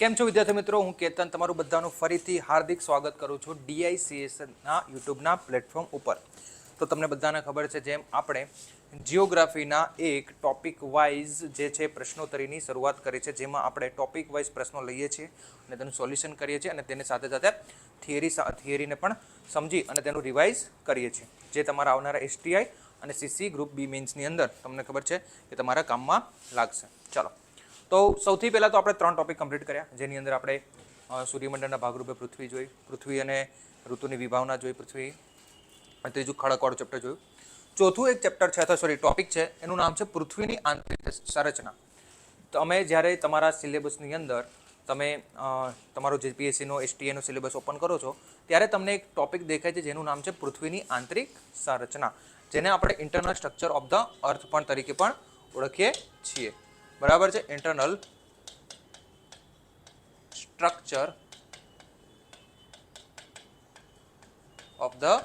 કેમ છો વિદ્યાર્થી મિત્રો, હું કેતન તમારું બધાનું ફરીથી હાર્દિક સ્વાગત કરું છું DICS ના યુટ્યુબના પ્લેટફોર્મ ઉપર. તો તમને બધાને ખબર છે જેમ આપણે જિયોગ્રાફીના એક ટોપિક વાઇઝ જે છે પ્રશ્નોત્તરીની શરૂઆત કરી છે, જેમાં આપણે ટોપિક વાઇઝ પ્રશ્નો લઈએ છીએ અને તેનું સોલ્યુશન કરીએ છીએ અને તેની સાથે સાથે થિયરીને પણ સમજી અને તેનું રિવાઇઝ કરીએ છીએ, જે તમારા આવનારા STI અને CC ગ્રુપ બી મેન્સની અંદર તમને ખબર છે કે તમારા કામમાં લાગશે. ચાલો, તો સૌથી પહેલાં તો આપણે 3 ટોપિક કમ્પ્લીટ કર્યા, જેની અંદર આપણે સૂર્યમંડળના ભાગરૂપે પૃથ્વી જોઈ, પૃથ્વી અને ઋતુની વિભાવના જોઈ, પૃથ્વી અને ત્રીજું ખડકવાળું ચેપ્ટર જોયું. ચોથું એક ચેપ્ટર છે અથવા ટોપિક છે, એનું નામ છે પૃથ્વીની આંતરિક સંરચના. તો અમે જ્યારે તમારા સિલેબસની અંદર તમે તમારો JPSCનો STIનો સિલેબસ ઓપન કરો છો ત્યારે તમને એક ટોપિક દેખાય છે જેનું નામ છે પૃથ્વીની આંતરિક સંરચના, જેને આપણે internal structure of the earth પણ તરીકે પણ ઓળખીએ છીએ. બરાબર છે, internal structure of the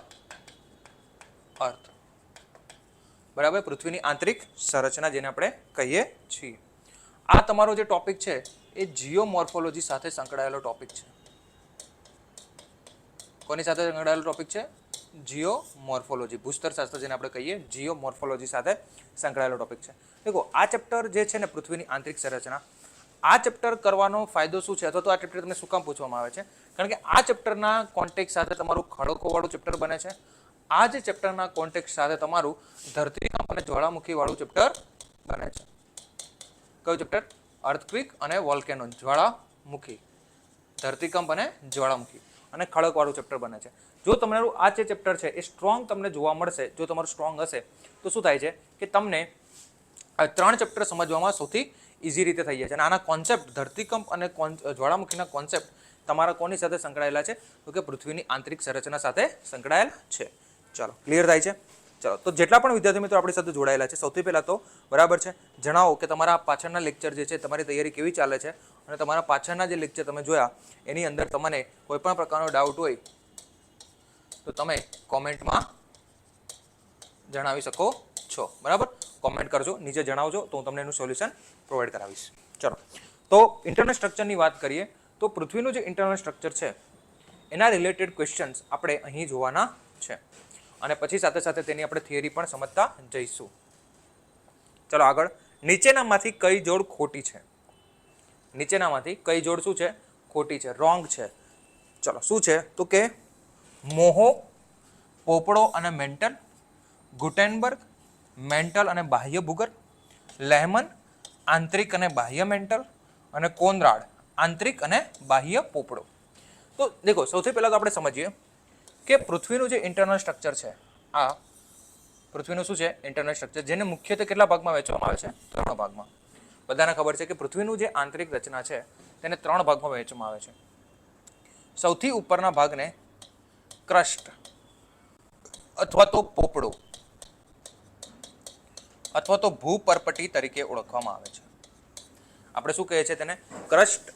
earth. બરાબર, પૃથ્વીની આંતરિક સંરચના જેને આપણે કહીએ છીએ. આ તમારો જે ટોપિક છે એ જીઓમોર્ફોલોજી સાથે સંકળાયેલો ટોપિક છે. કોની સાથે સંકળાયેલો ટોપિક છે? જીઓમોર્ફોલોજી, ભૂસ્તરશાસ્ત્ર જેને આપણે કહીએ જીઓમોર્ફોલોજી સાથે સંકળાયેલો ટોપિક છે. દેખો, આ ચેપ્ટર જે છે ને પૃથ્વીની આંતરિક સંરચના, આ ચેપ્ટર કરવાનો ફાયદો શું છે અથવા તો આ ચેપ્ટર તમને શું કામ પૂછવામાં આવે છે? કારણ કે આ ચેપ્ટરના કોન્ટેક્ટ સાથે તમારું ખડકોવાળું ચેપ્ટર બને છે. આ જ ચેપ્ટરના કોન્ટેક્ટ સાથે તમારું ધરતીકંપ અને જ્વાળામુખીવાળું ચેપ્ટર બને છે. કયું ચેપ્ટર? અર્થક્વિક અને વોલ્કેનો, જ્વાળામુખી, ધરતીકંપ અને જ્વાળામુખી અને ખડકવાળું ચેપ્ટર બને છે. જો તમારું આ જે ચેપ્ટર છે એ સ્ટ્રોંગ તમને જોવા મળશે, જો તમારું સ્ટ્રોંગ હશે તો શું થાય છે કે તમને 3 ચેપ્ટર સમજવામાં સૌથી ઇઝી રીતે થઈ જાય છે. અને આના કોન્સેપ્ટ, ધરતીકંપ અને જ્વાળામુખીના કોન્સેપ્ટ તમારા કોની સાથે સંકળાયેલા છે? તો કે પૃથ્વીની આંતરિક સંરચના સાથે સંકળાયેલા છે. ચાલો, ક્લિયર થાય છે? ચાલો, તો જેટલા પણ વિદ્યાર્થી મિત્રો આપણી સાથે જોડાયેલા છે, સૌથી પહેલાં તો બરાબર છે, જણાવો કે તમારા પાછળના લેક્ચર જે છે તમારી તૈયારી કેવી ચાલે છે અને તમારા પાછળના જે લેક્ચર તમે જોયા એની અંદર તમને કોઈ પણ પ્રકારનો ડાઉટ હોય તો તમે કોમેન્ટમાં જણાવી શકો છો. બરાબર, કોમેન્ટ કરજો, નીચે જણાવજો તો હું તમને એનું સોલ્યુશન પ્રોવાઈડ કરાવીશ. ચલો, તો ઇન્ટરનલ સ્ટ્રક્ચરની વાત કરીએ તો પૃથ્વીનું જે ઇન્ટરનલ સ્ટ્રક્ચર છે એના રિલેટેડ ક્વેશ્ચન્સ આપણે અહીં જોવાના છે અને પછી સાથે સાથે તેની આપણે થિયરી પણ સમજતા જઈશું. ચલો આગળ, નીચેનામાંથી કઈ જોડ ખોટી છે? નીચેનામાંથી કઈ જોડ શું છે? ખોટી છે, રોંગ છે. ચલો, શું છે? તો કે મોહો, પોપડો અને મેન્ટલ, ગુટેનબર્ગ, મેન્ટલ અને બાહ્ય ભૂગર્ભ, લેહમન, આંતરિક અને બાહ્ય મેન્ટલ, અને કોનરાડ, આંતરિક અને બાહ્ય પોપડો. તો દેખો, સૌથી પહેલા તો આપણે સમજીએ કે પૃથ્વીનું જે ઇન્ટરનલ સ્ટ્રક્ચર છે, આ પૃથ્વીનું શું છે? ઇન્ટરનલ સ્ટ્રક્ચર, જેને મુખ્યત્વે કેટલા ભાગમાં વહેંચવામાં આવે છે? 3 ભાગમાં. બધાને ખબર છે કે પૃથ્વીનું જે આંતરિક રચના છે તેને 3 ભાગમાં વહેંચવામાં આવે છે. સૌથી ઉપરના ભાગને ક્રસ્ટ અથવા તો પોપડો અથવા તો ભૂપરપટી તરીકે ઓળખવામાં આવે છે. આપણે શું કહીએ છીએ તેને? ક્રસ્ટ,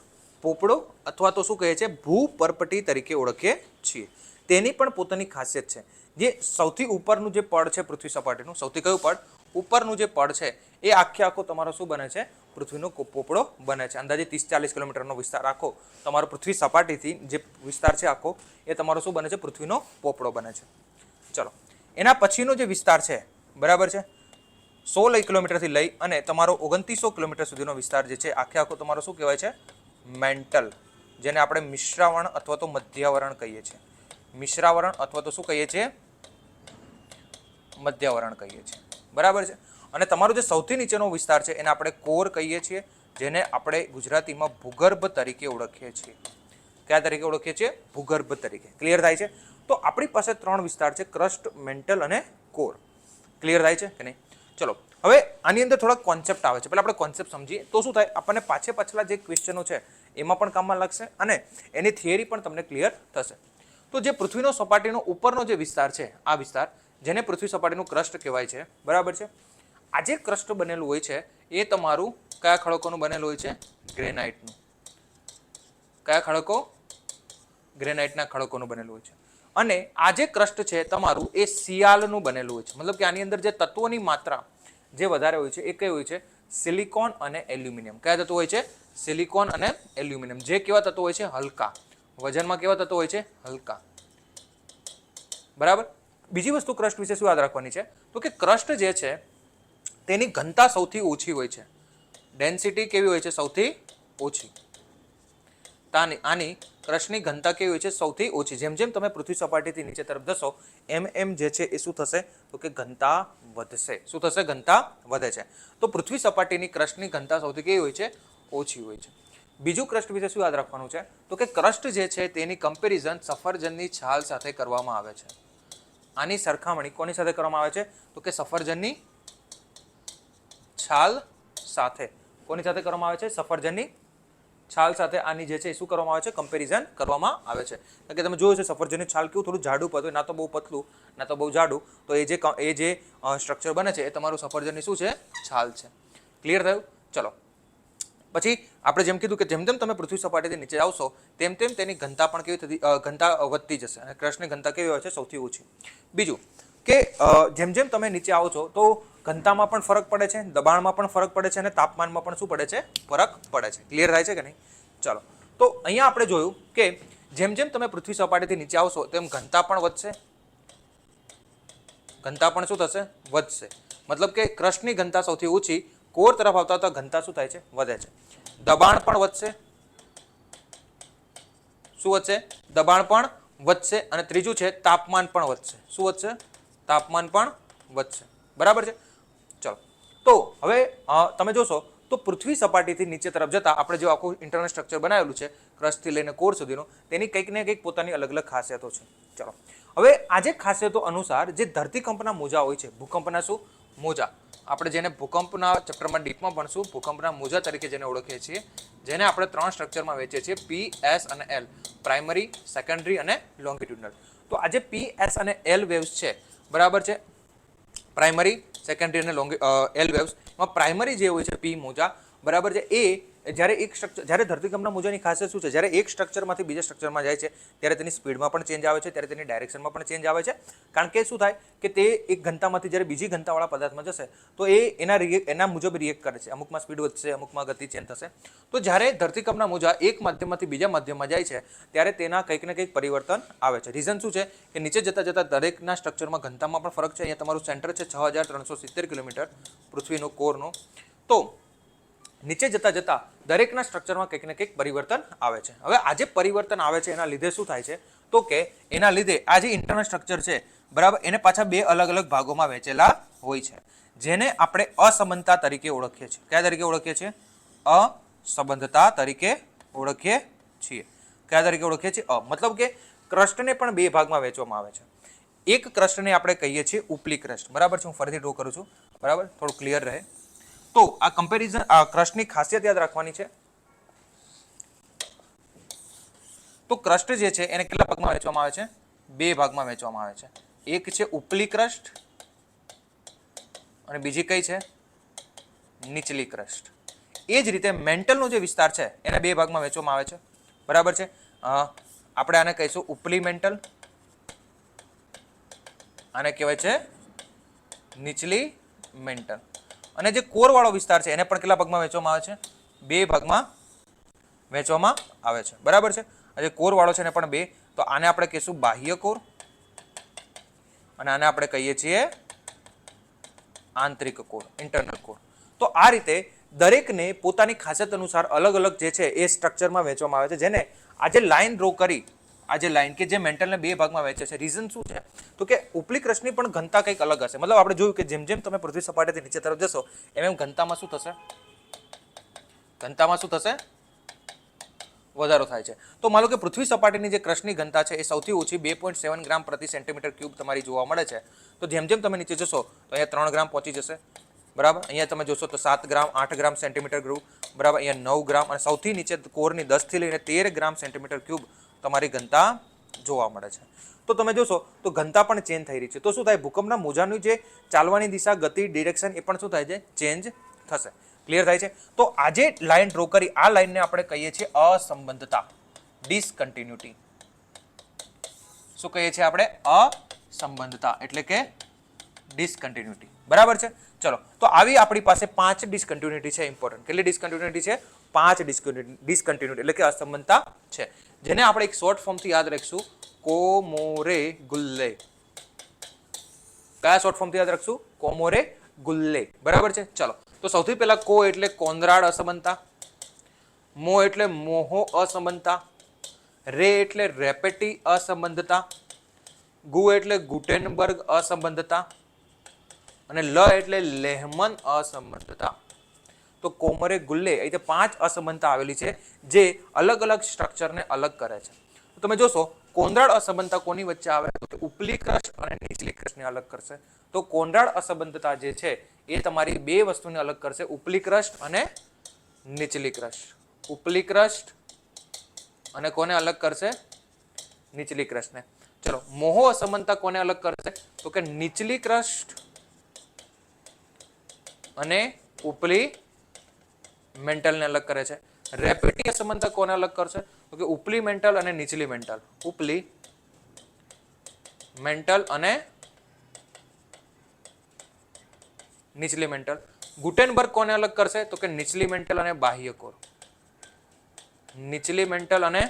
પોપડો અથવા તો શું કહીએ છીએ? ભૂપરપટી તરીકે ઓળખીએ છીએ. તેની પણ પોતાની ખાસિયત છે. જે સૌથી ઉપરનું જે પડ છે પૃથ્વી સપાટીનું, સૌથી કયું પડ? ઉપરનું જે પડ છે એ આખો તમારો શું બને છે? પૃથ્વીનો પોપડો બને છે. અંદાજે 30-40 કિલોમીટરનો વિસ્તાર આખો તમારો પૃથ્વી સપાટીથી જે વિસ્તાર છે આખો એ તમારો શું બને છે? પૃથ્વીનો પોપડો બને છે. ચલો, એના પછીનો જે વિસ્તાર છે, બરાબર છે, 16 કિલોમીટરથી લઈ અને તમારો 2900 કિલોમીટર સુધીનો વિસ્તાર જે છે આખો તમારો શું કહેવાય છે? મેન્ટલ, જેને આપણે મિશ્રાવરણ અથવા તો મધ્યાવરણ કહીએ છીએ. મિશ્રાવરણ અથવા તો શું કહીએ છીએ? મધ્યાવરણ કહીએ છીએ. બરાબર છે. અને તમારો જે સૌથી નીચેનો વિસ્તાર છે એને આપણે કોર કહીએ છીએ, જેને આપણે ગુજરાતીમાં ભૂગર્ભ તરીકે ઓળખીએ છીએ. કયા તરીકે ઓળખીએ છીએ? ભૂગર્ભ તરીકે. ક્લિયર થાય છે? તો આપણી પાસે 3 વિસ્તાર છે, ક્રસ્ટ, મેન્ટલ અને કોર. ક્લિયર થાય છે કે નહીં? ચલો, હવે આની અંદર થોડા કોન્સેપ્ટ આવે છે. પહેલા આપણે કોન્સેપ્ટ સમજીએ તો શું થાય, આપણને પાછલા જે ક્વેશ્ચનો છે એમાં પણ કામમાં લાગશે અને એની થિયરી પણ તમને ક્લિયર થશે. તો જે પૃથ્વીનો સપાટીનો ઉપરનો જે વિસ્તાર છે, આ વિસ્તાર જેને પૃથ્વી સપાટીનું ક્રસ્ટ કહેવાય છે, બરાબર છે. આ જે ક્રસ્ટ બનેલું હોય છે એ તમારું કયા ખડકોનું બનેલું હોય છે? ગ્રેનાઇટનું. કયા ખડકો? ગ્રેનાઇટના ખડકોનું બનેલું હોય છે. અને આ જે ક્રસ્ટ છે તમારું એ સિયાલનું બનેલું હોય છે. મતલબ કે આની અંદર જે તત્વોની માત્રા જે વધારે હોય છે એ કઈ હોય છે? સિલિકોન અને એલ્યુમિનિયમ. કયા તત્વો હોય છે? સિલિકોન અને એલ્યુમિનિયમ. જે કેવા તત્વો હોય છે? હલકા. વજનમાં કેવા તત્વો હોય છે? હલકા. બરાબર. બીજી વસ્તુ ક્રસ્ટ વિશે શું યાદ રાખવાની છે? તો કે ક્રસ્ટ જે છે તેની ઘનતા સૌથી ઓછી હોય છે. ડેન્સિટી કેવી હોય છે? સૌથી ઓછી. આની ક્રસ્ટની ઘનતા કેવી હોય છે? સૌથી ઓછી. જેમ જેમ તમે પૃથ્વી સપાટીથી નીચે તરફ જશો એમ જે છે એ શું થશે? તો કે ઘનતા વધશે. શું થશે? ઘનતા વધે છે. તો પૃથ્વી સપાટીની ક્રસ્ટની ઘનતા સૌથી કેવી હોય છે? ઓછી હોય છે. બીજું ક્રસ્ટ વિશે શું યાદ રાખવાનું છે? તો કે ક્રસ્ટ જે છે તેની કમ્પેરિઝન સફરજનની છાલ સાથે કરવામાં આવે છે. આની સરખામણી કોની સાથે કરવામાં આવે છે? તો કે સફરજનની છાલ સાથે. કોની સાથે કરવામાં આવે છે? સફરજનની છાલ સાથે આની જે છે એ શું કરવામાં આવે છે? કમ્પેરિઝન કરવામાં આવે છે. કે તમે જોયું છે સફરજનની છાલ કેવું થોડું જાડું પડતું, ના તો બહુ પતલું ના તો બહુ જાડું. તો એ જે સ્ટ્રક્ચર બને છે એ તમારું સફરજનની શું છે? છાલ છે. ક્લિયર થયું? ચલો પછી આપણે જેમ કીધું કે જેમ જેમ તમે પૃથ્વી સપાટીથી નીચે આવશો તેમ તેમ તેની ઘનતા પણ કેવી થતી ઘનતા વધતી જશે અને ક્રસ્ટની ઘનતા કેવી હોય છે? સૌથી ઓછી. બીજું કે જેમ જેમ તમે નીચે આવો છો તો ઘનતામાં પણ ફરક પડે છે, દબાણમાં પણ ફરક પડે છે અને તાપમાનમાં પણ શું પડે છે? ફરક પડે છે. ક્લિયર થાય છે કે નહીં? ચાલો તો અહીંયા આપણે જોયું કે જેમ જેમ તમે પૃથ્વી સપાટીથી નીચે આવશો તેમ ઘનતા પણ વધશે. ઘનતા પણ શું થશે? વધશે. મતલબ કે ક્રસ્ટની ઘનતા સૌથી ઓછી, કોર તરફ આવતા ઘનતા શું થાય છે? વધે છે. દબાણ પણ વધશે. શું વધશે? દબાણ પણ વધશે. અને ત્રીજું છે તાપમાન પણ વધશે. શું વધશે? તાપમાન પણ વધશે. બરાબર છે. ચલો તો હવે તમે જોશો તો પૃથ્વી સપાટીથી નીચે તરફ જતા આપણે જે આખું ઇન્ટરનલ સ્ટ્રક્ચર બનાવેલું છે ક્રસ્ટથી લઈને કોર સુધીનું, તેની કંઈક ને કંઈક પોતાની અલગ અલગ ખાસિયતો છે. ચલો હવે આ જે ખાસિયતો અનુસાર જે ધરતીકંપના મોજા હોય છે, ભૂકંપના શું? મોજા. આપણે જેને ભૂકંપના ચેપ્ટરમાં ડીપમાં ભણશું, ભૂકંપના મોજા તરીકે જેને ઓળખીએ છીએ, જેને આપણે 3 સ્ટ્રક્ચરમાં વહેંચીએ છીએ, પી, એસ અને એલ. પ્રાઇમરી, સેકન્ડરી અને લોંગિટ્યુડનલ. તો આ જે પી, એસ અને એલ વેવ્સ છે, બરાબર છે, પ્રાઇમરી, સેકન્ડરી અને એલ વેવ્સ, એમાં પ્રાઇમરી જે હોય છે પી મોજા, બરાબર છે, એ જ્યારે એક સ્ટ્રક્ચર જ્યારે ધરતીકંપના મોજાની ખાસિયત શું છે? જ્યારે એક સ્ટ્રક્ચરમાંથી બીજા સ્ટ્રક્ચરમાં જાય છે ત્યારે તેની સ્પીડમાં પણ ચેન્જ આવે છે, ત્યારે તેની ડાયરેક્શનમાં પણ ચેન્જ આવે છે. કારણ કે શું થાય કે તે એક ઘનતામાંથી જ્યારે બીજી ઘનતાવાળા પદાર્થમાં જશે તો એ એના મુજબ રિએક્ટ કરે છે. અમુકમાં સ્પીડ વધશે, અમુકમાં ગતિ ચેન્જ થશે. તો જ્યારે ધરતીકંપના મોજા એક માધ્યમમાંથી બીજા માધ્યમમાં જાય છે ત્યારે તેના કંઈક ને કંઈક પરિવર્તન આવે છે. રીઝન શું છે? કે નીચે જતા જતા દરેકના સ્ટ્રક્ચરમાં ઘનતામાં પણ ફરક છે. અહીંયા તમારું સેન્ટર છે 6370 કિલોમીટર પૃથ્વીનું કોરનું. તો નીચે જતા જતા દરેકના સ્ટ્રક્ચરમાં કંઈક ને કંઈક પરિવર્તન આવે છે. હવે આ જે પરિવર્તન આવે છે એના લીધે શું થાય છે? તો કે એના લીધે આ જે ઇન્ટરનલ સ્ટ્રક્ચર છે, બરાબર, એને પાછા બે અલગ અલગ ભાગોમાં વહેંચેલા હોય છે, જેને આપણે અસંબંધતા તરીકે ઓળખીએ છીએ. કયા તરીકે ઓળખીએ છીએ? અસંબંધતા તરીકે ઓળખીએ છીએ. કયા તરીકે ઓળખીએ છીએ? મતલબ કે ક્રસ્ટને પણ બે ભાગમાં વહેંચવામાં આવે છે. એક ક્રસ્ટને આપણે કહીએ છીએ ઉપલી ક્રસ્ટ. બરાબર છે. હું ફરીથી ડ્રો કરું છું, બરાબર, થોડું ક્લિયર રહે. તો આ કમ્પેરિઝન ક્રસ્ટની ખાસિયત યાદ રાખવાની છે. તો ક્રસ્ટ જે છે એને કેટલા ભાગમાં વહેંચવામાં આવે છે? બે ભાગમાં વહેંચવામાં આવે છે. એક છે ઉપલી ક્રસ્ટ અને બીજી કઈ છે? નીચલી ક્રસ્ટ. એ જ રીતે મેન્ટલનો જે વિસ્તાર છે એને બે ભાગમાં વહેંચવામાં આવે છે. બરાબર છે. આપણે આને કહીશું ઉપલી મેન્ટલ, આને કહેવાય છે નીચલી મેન્ટલ. અને જે કોર વાળો વિસ્તાર છે એને પણ કેટલા ભાગમાં વહેંચવામાં આવે છે? બે ભાગમાં વહેંચવામાં આવે છે. બરાબર છે. જે કોર વાળો છે એને પણ બે. તો આને આપણે કહીશું બાહ્ય કોર અને આને આપણે કહીએ છીએ આંતરિક કોર, ઇન્ટરનલ કોર. તો આ રીતે દરેકને પોતાની ખાસિયત અનુસાર અલગ અલગ જે છે એ સ્ટ્રક્ચરમાં વહેંચવામાં આવે છે, જેને આજે લાઈન ડ્રો કરી, આજે લાઈન કે જે મેન્ટલને બે ભાગમાં વહેંચે છે. રીઝન શું છે? તો કે ઉપલી ક્રસ્ટની પણ ઘનતા કંઈક અલગ હશે. મતલબ આપણે જોયું કે જેમ જેમ તમે પૃથ્વી સપાટીથી નીચે તરફ જશો એમ એમ ઘનતામાં શું થશે? ઘનતામાં શું થશે? વધારો થાય છે. તો માનો કે પૃથ્વી સપાટીની જે ક્રસ્ટની ઘનતા છે એ સૌથી ઓછી 2.7 ગ્રામ પ્રતિ સેન્ટીમીટર ક્યુબ તમારી જોવા મળે છે. તો જેમ જેમ તમે નીચે જશો તો અહીંયા 3 ગ્રામ પહોંચી જશે. બરાબર. અહીંયા તમે જોશો તો 7 ગ્રામ, 8 ગ્રામ સેન્ટીમીટર ક્યુબ, બરાબર, અહીંયા 9 ગ્રામ અને સૌથી નીચે કોરની 10 થી લઈને 13 ગ્રામ સેન્ટીમીટર ક્યુબ તમારી ઘનતા જોવા મળે છે. તો તમે જોશો તો ઘનતા પણ ચેન્જ થઈ રહી છે. તો શું થાય? ભૂકંપના મોજાની જે ચાલવાની દિશા, ગતિ, ડિરેક્શન એ પણ શું થાય છે? ચેન્જ થશે. ક્લિયર થાય છે? તો આજે લાઈન ડ્રો કરી, આ લાઈનને આપણે કહીએ છીએ અસંબંધતા, ડિસકન્ટિન્યુટી. શું કહીએ છીએ આપણે? અસંબંધતા એટલે કે ડિસકન્ટિન્યુટી. બરાબર છે. ચલો તો આવી આપણી પાસે 5 ડિસકન્ટિન્યુટી છે ઇમ્પોર્ટન્ટ. કેટલી ડિસકન્ટિન્યુટી છે? 5 ડિસકન્ટિન્યુટી એટલે કે અસમાનતા છે, જેને આપણે એક શોર્ટ ફોર્મથી યાદ રાખીશું કોમોરે ગુલ્લે. કયા શોર્ટ ફોર્મથી યાદ રાખશું? કોમોરે ગુલ્લે. બરાબર છે. ચલો તો સૌથી પહેલા કો એટલે કોનરાડ અસમાનતા, મો એટલે મોહો અસમાનતા, રે એટલે રેપેટી અસંબંધતા, ગુ એટલે ગુટેનબર્ગ અસંબંધતા અને લ એટલે લેહમન અસંબંધતા. તો કોમરે ગુલ્લે એ 5 અસમાનતા આવેલી છે જે અલગ અલગ સ્ટ્રક્ચરને અલગ કરે છે. તો તમે જોશો કોનરાડ અસમાનતા કોની વચ્ચે આવે તો ઉપલી ક્રસ્ટ અને નીચલી ક્રસ્ટને અલગ કરશે. તો કોનરાડ અસમાનતા જે છે એ તમારી બે વસ્તુને અલગ કરશે, ઉપલી ક્રસ્ટ અને નીચલી ક્રસ્ટ. ઉપલી ક્રસ્ટ અને કોને અલગ કરશે? નીચલી ક્રસ્ટને. ચલો મોહો અસમાનતા કોને અલગ કરશે તો કે નીચલી ક્રસ્ટ અને ઉપલી મેન્ટલને અલગ કરે છે. રેપેટી અસમાનતા કોને અલગ કરશે તો કે ઉપલી મેન્ટલ અને નીચલી મેન્ટલ. ઉપલી મેન્ટલ અને નીચલી મેન્ટલ. ગુટેનબર્ગ કોને અલગ કરશે તો કે નીચલી મેન્ટલ અને બાહ્ય કોર. નીચલી મેન્ટલ અને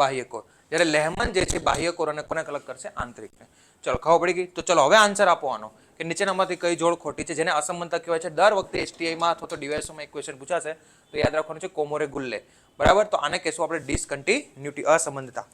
બાહ્ય કોર. જ્યારે લેહમન જે છે બાહ્ય કોર અને કોને અલગ કરશે? આંતરિકને. ચલો ખબર પડી ગઈ. તો ચલો હવે આન્સર આપો આનો કે નીચેનામાંથી કઈ જોડ ખોટી છે, જેને અસમાનતા કહેવાય છે. દર વખતે એસટીઆઈમાં અથવા તો ડીવાયએસમાં એક ક્વેશ્ચન પૂછાશે તો યાદ રાખવાનું છે કોમોરે ગુલ્લે. બરાબર. તો આને કહેશું આપણે ડિસકન્ટિન્યુટી, અસમાનતા.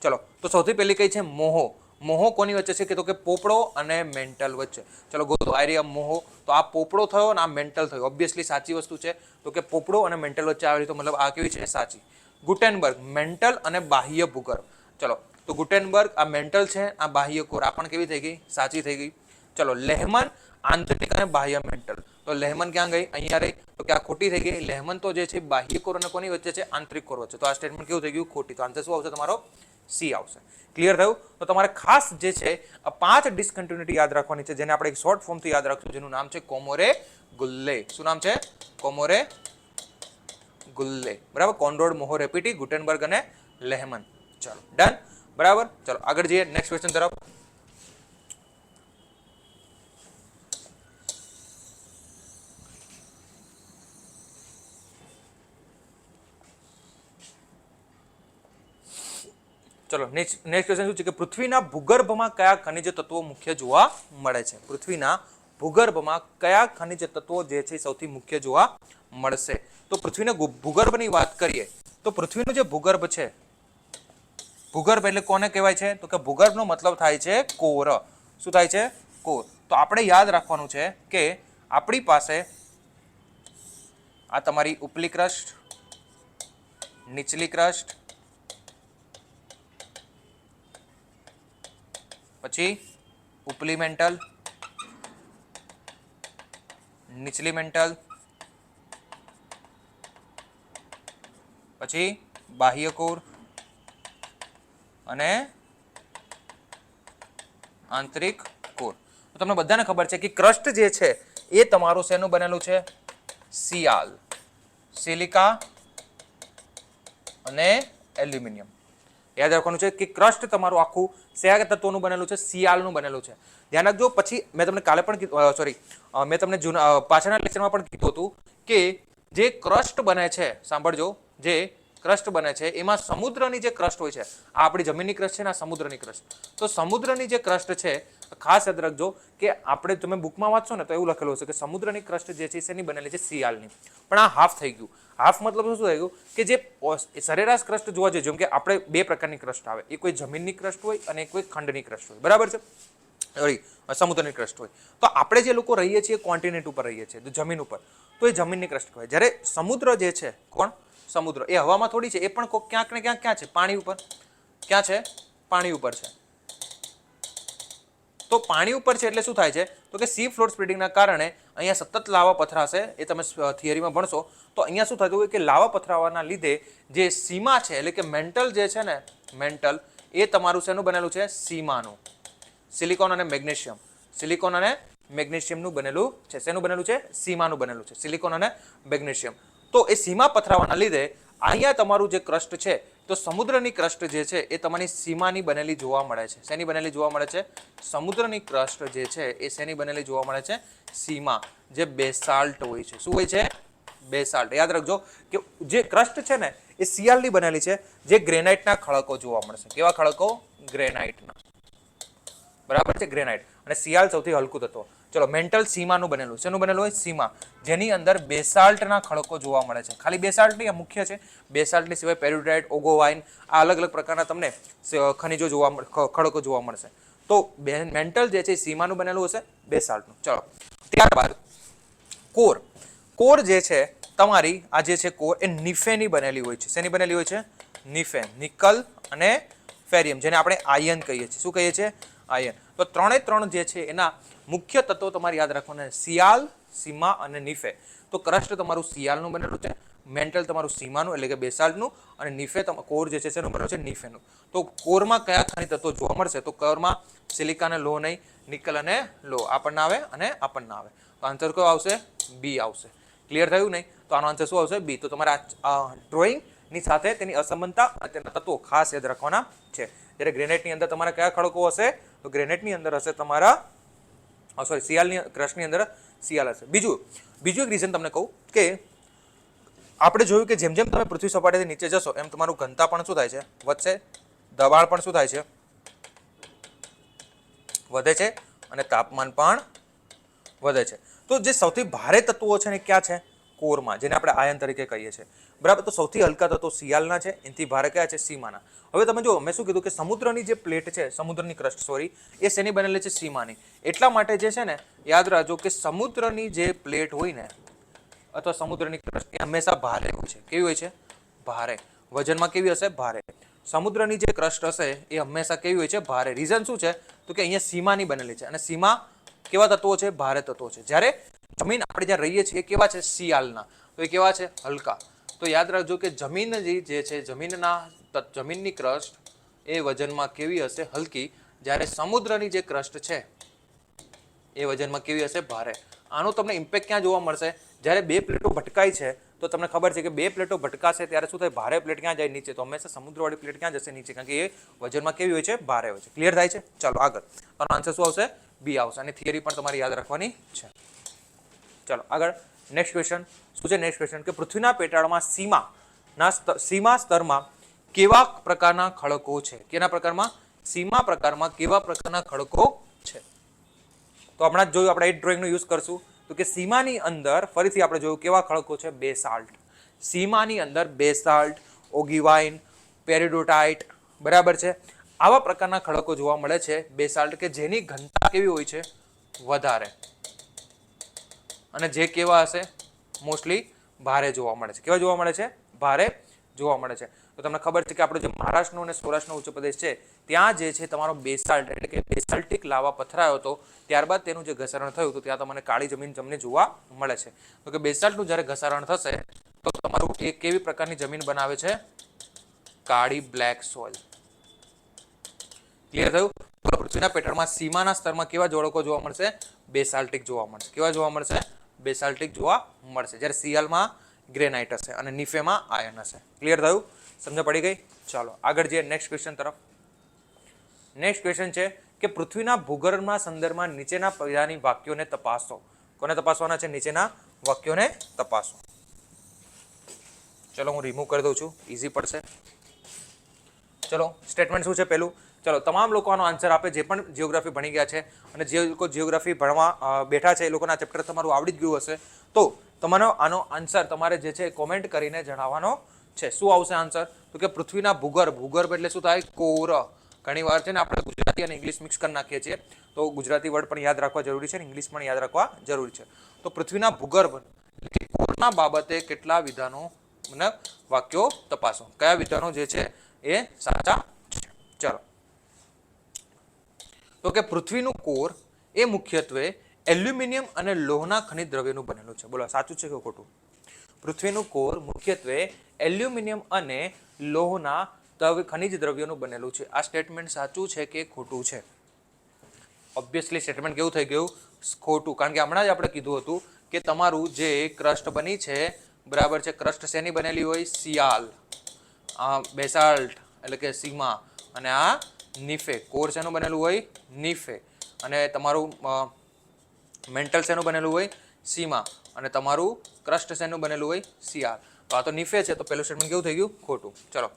ચલો તો સૌથી પહેલી કઈ છે? મોહો. મોહો કોની વચ્ચે છે કે તો કે પોપડો અને મેન્ટલ વચ્ચે. ચલો ગોતો આઈરિયા મોહો. તો આ પોપડો થયો અને આ મેન્ટલ થયો. ઓબ્વિયસલી સાચી વસ્તુ છે. તો કે પોપડો અને મેન્ટલ વચ્ચે આવેલી, તો મતલબ આ કેવી છે? સાચી. ગુટેનબર્ગ મેન્ટલ અને બાહ્ય ભૂગર્ભ. ચલો તો ગુટેનબર્ગ આ મેન્ટલ છે, આ બાહ્ય કોર, આ પણ કેવી થઈ ગઈ? સાચી થઈ ગઈ. ચલો લેહમન આંતરિક અને બાહ્ય મેન્ટલ. તો લેહમન ક્યાં ગઈ? અહીંયા રહી. તો કે આ ખોટી થઈ ગઈ. લેહમન તો જે છે બાહ્ય કોર અને કોની વચ્ચે છે? આંતરિક કોર વચ્ચે. તો આ સ્ટેટમેન્ટ કેવું થઈ ગયું? ખોટી. તો આન્સર શું આવશે તમારો? સી આવશે. ક્લિયર થયું? તો તમારે ખાસ જે છે આ 5 ડિસકન્ટિન્યુટી યાદ રાખવાની છે, જેને આપણે એક શોર્ટ ફોર્મથી યાદ રાખશું, જેનું નામ છે કોમોરે ગુલ્લે. શું નામ છે? કોમોરે ગુલ્લે. બરાબર. કોનરાડ, મોહો, રેપેટી, ગુટેનબર્ગ અને લેહમન. ચલો ડન. બરાબર. ચલો આગળ જઈએ નેક્સ્ટ ક્વેશ્ચન તરફ. ચલો નેક્સ્ટ ક્વેશ્ચન શું છે કે પૃથ્વીના ભૂગર્ભમાં કયા ખનિજ તત્વો મુખ્ય જોવા મળે છે? પૃથ્વીના ભૂગર્ભમાં કયા ખનિજ તત્વો જે છે સૌથી મુખ્ય જોવા મળશે? તો પૃથ્વીના ભૂગર્ભની વાત કરીએ તો પૃથ્વીનું જે ભૂગર્ભ છે, ભૂગર્ભ એટલે કોને કહેવાય છે તો કે ભૂગર્ભનો મતલબ થાય છે કોર. શું થાય છે? કોર. તો આપણે યાદ રાખવાનું છે કે આપણી પાસે આ તમારી ઉપલી ક્રસ્ટ, નીચલી ક્રસ્ટ, પછી ઉપલી મેન્ટલ, નીચલી મેન્ટલ, પછી બાહ્ય કોર અને આંતરિક કોર. તો તમને બધાને ખબર છે કે ક્રસ્ટ જે છે એ તમારું શેનું બનેલું છે? સિયાલ, સિલિકા અને એલ્યુમિનિયમ. યાદ રાખવાનું છે કે ક્રસ્ટ તમારું આખું કયા તત્વોનું બનેલું છે? સિયાલનું બનેલું છે. ધ્યાન રાખજો. પછી મેં તમને કાલે પણ મેં તમને પાછળના લેક્ચરમાં પણ કીધું હતું કે જે ક્રસ્ટ બને છે, સાંભળજો, જે ક્રસ્ટ બને છે એમાં સમુદ્રની જે ક્રસ્ટ હોય છે, આ આપણી જમીનની ક્રસ્ટ છે ને આ સમુદ્રની ક્રસ્ટ. તો સમુદ્રની જે ક્રસ્ટ છે ખાસ યાદ રાખજો કે આપણે તમે બુકમાં વાંચશો ને તો એવું લખેલું હશે કે સમુદ્રની ક્રસ્ટ જે છે શેની બનેલી છે? સિયાલની. પણ આ હાફ થઈ ગયું. હાફ મતલબ શું થઈ ગયું કે જે સરેરાશ ક્રસ્ટ જોવા જોઈએ, જેમ કે આપણે બે પ્રકારની ક્રસ્ટ આવે, એક કોઈ જમીનની ક્રસ્ટ હોય અને કોઈ ખંડની ક્રસ્ટ હોય. બરાબર છે? સમુદ્રની ક્રસ્ટ હોય. તો આપણે જે લોકો રહીએ છીએ કોન્ટિનેન્ટ ઉપર રહીએ છીએ, જમીન ઉપર, તો એ જમીનની ક્રસ્ટ કહેવાય. જ્યારે સમુદ્ર જે છે, કોણ? સમુદ્ર એ હવામાં થોડી છે, એ પણ ક્યાંક ને ક્યાં છે? પાણી ઉપર. ક્યાં છે? પાણી ઉપર છે. તો પાણી ઉપર છે એટલે શું થાય છે તો કે સી ફ્લોર સ્પ્રેડિંગના કારણે અહીંયા સતત લાવા પથરાશે. એ તમે થિયરીમાં ભણશો તો અહીંયા શું થતું હોય કે લાવા પથરાવાના લીધે જે સીમા છે એટલે કે મેન્ટલ જે છે ને, મેન્ટલ એ તમારું શેનું બનેલું છે? સીમાનું. સિલિકોન અને મેગ્નેશિયમ. સિલિકોન અને મેગ્નેશિયમનું બનેલું છે. શેનું બનેલું છે? સીમાનું બનેલું છે. સિલિકોન અને મેગ્નેશિયમ. તો એ સીમા પથરાવાના લીધે અહીંયા તમારું જે ક્રસ્ટ છે તો સમુદ્રની ક્રસ્ટ જે છે એ તમારી સીમાની બનેલી જોવા મળે છે. શેની બનેલી જોવા મળે છે? સમુદ્રની ક્રસ્ટ જે છે એ શેની બનેલી જોવા મળે છે? સીમા. જે બેસાલ્ટ હોય છે. શું હોય છે? બેસાલ્ટ. યાદ રાખજો કે જે ક્રસ્ટ છે ને એ સિયાલની બનેલી છે, જે ગ્રેનાઇટના ખડકો જોવા મળશે. કેવા ખડકો? ગ્રેનાઇટના. બરાબર છે, ગ્રેનાઇટ. અને સિયાલ સૌથી હલકું તત્વ. ચલો, મેન્ટલ સીમાનું બનેલું. શેનું બનેલું હોય? સીમા. જેની અંદર બેસાલ્ટના ખડકો જોવા મળે છે. ખાલી બેસાલ્ટ નહીં, આ મુખ્ય છે. બેસાલ્ટની સિવાય પેરિડોટાઇટ, ઓગોવાઇન, આ અલગ અલગ પ્રકારના તમને ખનિજો ખડકો જોવા મળશે. તો મેન્ટલ જે છે સીમાનું બનેલું હશે, બેસાલ્ટનું. ચલો, ત્યારબાદ કોર. કોર જે છે તમારી, આ જે છે કોર, એ નિફેની બનેલી હોય છે. શેની બનેલી હોય છે? નિફે. નિકલ અને ફેરિયમ, જેને આપણે આયન કહીએ છીએ. શું કહીએ છીએ? આયન. તો ત્રણે ત્રણ જે છે એના મુખ્ય તત્વો તમારે યાદ રાખવાના: સિયાલ, સીમા અને નિફે. તો ક્રસ્ટ તમારું સિયાલનું બનેલું છે, મેન્ટલ તમારું સીમાનું એટલે કે બેસાલ્ટનું, અને નિફે કોર જે છે એનું બનેલું છે નિફેનું. તો કોરમાં કયા ખનિજ તત્વો જોવા મળશે? તો કોરમાં સિલિકા અને લો નહીં, નિકલ અને લો આપણને આવે અને આપણને આવે. તો આન્સર કયો આવશે? બી આવશે. ક્લિયર થયું નહીં? તો આનો આન્સર શું આવશે? બી. તો તમારે આ ડ્રોઈંગની સાથે તેની અસમાનતા અને તેના તત્વો ખાસ યાદ રાખવાના છે. જ્યારે ગ્રેનાઇટની અંદર તમારા કયા ખડકો હશે? તો ગ્રેનાઇટની અંદર હશે તમારા સિયાલની, ક્રસ્ટની અંદર સિયાલ હશે. બીજું એક રીઝન તમને કહું કે આપણે જોયું કે જેમ જેમ તમે પૃથ્વી સપાટીથી નીચે જશો એમ તમારું ઘનતા પણ શું થાય છે? વધશે. દબાણ પણ શું થાય છે? વધે છે. અને તાપમાન પણ વધે છે. તો જે સૌથી ભારે તત્વો છે ને ક્યાં છે? કોરમાં, જેને આપણે આયન તરીકે કહીએ છીએ. બરાબર. તો સૌથી હલકા તત્વો સિયાલના છે, એનાથી ભારે કયા છે? સીમાના. હવે તમે જો, મેં શું કીધું કે સમુદ્રની જે પ્લેટ છે, સમુદ્રની ક્રસ્ટ સોરી, એ શેની બનેલી છે? સીમાની. એટલા માટે જે છે ને યાદ રાખજો કે સમુદ્રની જે પ્લેટ હોય ને અથવા સમુદ્રની ક્રસ્ટ એ હંમેશા ભારે હોય છે. કેવી હોય છે? ભારે. વજનમાં કેવી હશે? ભારે. સમુદ્રની જે ક્રસ્ટ હશે એ હંમેશા કેવી હોય છે? ભારે. રીઝન શું છે? તો કે અહીંયા સીમાની બનેલી છે, અને સીમા કેવા તત્વો છે? ભારે તત્વો છે. જ્યારે જમીન આપણે જ્યાં રહીએ છીએ એ કેવા છે? સિયાલના. તો એ કેવા છે? હલકા. તો યાદ રાખજો કે જમીન જે છે, જમીનની ક્રસ્ટ એ વજનમાં કેવી હશે? હલકી. જ્યારે સમુદ્રની જે ક્રસ્ટ છે એ વજનમાં કેવી હશે? ભારે. આનો તમને ઇમ્પેક્ટ ક્યાં જોવા મળશે? જ્યારે બે પ્લેટો ભટકાય છે તો તમને ખબર છે કે બે પ્લેટો ભટકાશે ત્યારે શું થાય? ભારે પ્લેટ ક્યાં જાય? નીચે. તો હંમેશા સમુદ્રવાળી પ્લેટ ક્યાં જશે? નીચે. કારણ કે એ વજનમાં કેવી હોય છે? ભારે હોય છે. ક્લિયર થાય છે? ચાલો આગળ. આનો આન્સર શું આવશે? બી આવશે. અને થિયરી પણ તમારે યાદ રાખવાની છે. ચાલો આગળ. નેક્સ્ટ ક્વેશ્ચન શું છે? નેક્સ્ટ ક્વેશ્ચન કે પૃથ્વીના પેટાળમાં સીમા સ્તરમાં કેવા પ્રકારના ખડકો છે? કેના પ્રકારમાં? સીમા પ્રકારમાં કેવા પ્રકારના ખડકો છે? તો હમણાં જ જોયું, આપણે એ ડ્રોઈંગનો યુઝ કરશું. તો કે સીમાની અંદર ફરીથી આપણે જોયું કેવા ખડકો છે? બેસાલ્ટ. સીમાની અંદર બેસાલ્ટ, ઓગિવાઇન, પેરિડોટાઇટ, બરાબર છે, આવા પ્રકારના ખડકો જોવા મળે છે. બેસાલ્ટ કે જેની ઘનતા કેવી હોય છે? વધારે. અને જે કેવા હશે? મોસ્ટલી ભારે જોવા મળે છે. કેવા જોવા મળે છે? ભારે જોવા મળે છે. તો તમને ખબર છે કે આપણો જે મહારાષ્ટ્રનો અને સૌરાષ્ટ્રનો ઉચ્ચ પ્રદેશ છે ત્યાં જે છે તમારો બેસાલ્ટ એટલે કે બેસાલ્ટિક લાવા પથરાયો હતો, ત્યારબાદ તેનું જે ઘસારણ થયું તો ત્યાં તમને કાળી જમીન તમને જોવા મળે છે. તો કે બેસાલ્ટનું જ્યારે ઘસારણ થશે તો તમારું એ કેવી પ્રકારની જમીન બનાવે છે? કાળી બ્લેક સોઇલ. ક્લિયર થયું? પૃથ્વીના પેટાળમાં સીમાના સ્તરમાં કેવા જોડકો જોવા મળશે? બેસાલ્ટિક જોવા મળશે. કેવા જોવા મળશે? બેસાલ્ટિક જોવા મળશે. જ્યારે સિયાલમાં ગ્રેનાઇટ હશે અને નિફેમાં આયન હશે. ક્લિયર થયું? સમજ પડી ગઈ? ચાલો આગળ જઈએ નેક્સ્ટ ક્વેશ્ચન તરફ. નેક્સ્ટ ક્વેશ્ચન છે કે પૃથ્વીના ભૂગર્ભના સંદર્ભમાં નીચેના પૈડાની વાક્યોને તપાસો. કોને તપાસવાના છે? નીચેના વાક્યોને તપાસો. ચલો હું રિમૂવ કરી દઉં છું, ઇઝી પડશે. ચલો સ્ટેટમેન્ટ શું છે પહેલું? ચલો તમામ લોકો આનો આન્સર આપે જે પણ જીઓગ્રાફી ભણી ગયા છે, અને જે લોકો જીઓગ્રાફી ભણવા બેઠા છે એ લોકોના ચેપ્ટર તમારું આવડી જ ગયું હશે. તો તમારો આનો આન્સર તમારે જે છે કોમેન્ટ કરીને જણાવવાનો છે. શું આવશે આન્સર? તો કે પૃથ્વીના ભૂગર્ભ એટલે શું થાય? કોર. ઘણી વાર છે ને આપણે ગુજરાતી અને ઇંગ્લિશ મિક્સ કરી નાખીએ છીએ, તો ગુજરાતી વર્ડ પણ યાદ રાખવા જરૂરી છે અને ઇંગ્લિશ પણ યાદ રાખવા જરૂરી છે. તો પૃથ્વીના ભૂગર્ભ એટલે કોરના બાબતે કેટલા વિધાનો અને વાક્યો તપાસો. કયા વિધાનો જે છે એ સાચા છે? ચલો. તો કે પૃથ્વીનું કોર એ મુખ્યત્વે એલ્યુમિનિયમ અને લોહના ખનિજ દ્રવ્યનું બનેલું છે. બોલો સાચું છે કે ખોટું? પૃથ્વીનું કોર મુખ્યત્વે એલ્યુમિનિયમ અને લોહના ખનિજ દ્રવ્યોનું બનેલું છે. આ સ્ટેટમેન્ટ સાચું છે કે ખોટું છે? ઓબ્વિયસલી સ્ટેટમેન્ટ કેવું થઈ ગયું? ખોટું. કારણ કે હમણાં જ આપણે કીધું હતું કે તમારું જે ક્રસ્ટ બની છે, બરાબર છે, ક્રસ્ટ શેની બનેલી હોય? સિયાલ, બેસાલ્ટ એટલે કે સીમા, અને આ નિફે. કોર શેનું બનેલું હોય? નિફે. અને તમારું મેન્ટલ શેનું બનેલું હોય? સીમા. અને તમારું ક્રસ્ટ શેનું બનેલું હોય? Cr. તો આ તો નીફે છે, તો પહેલું સ્ટેટમેન્ટ કેવું થઈ ગયું? ખોટું. ચલો,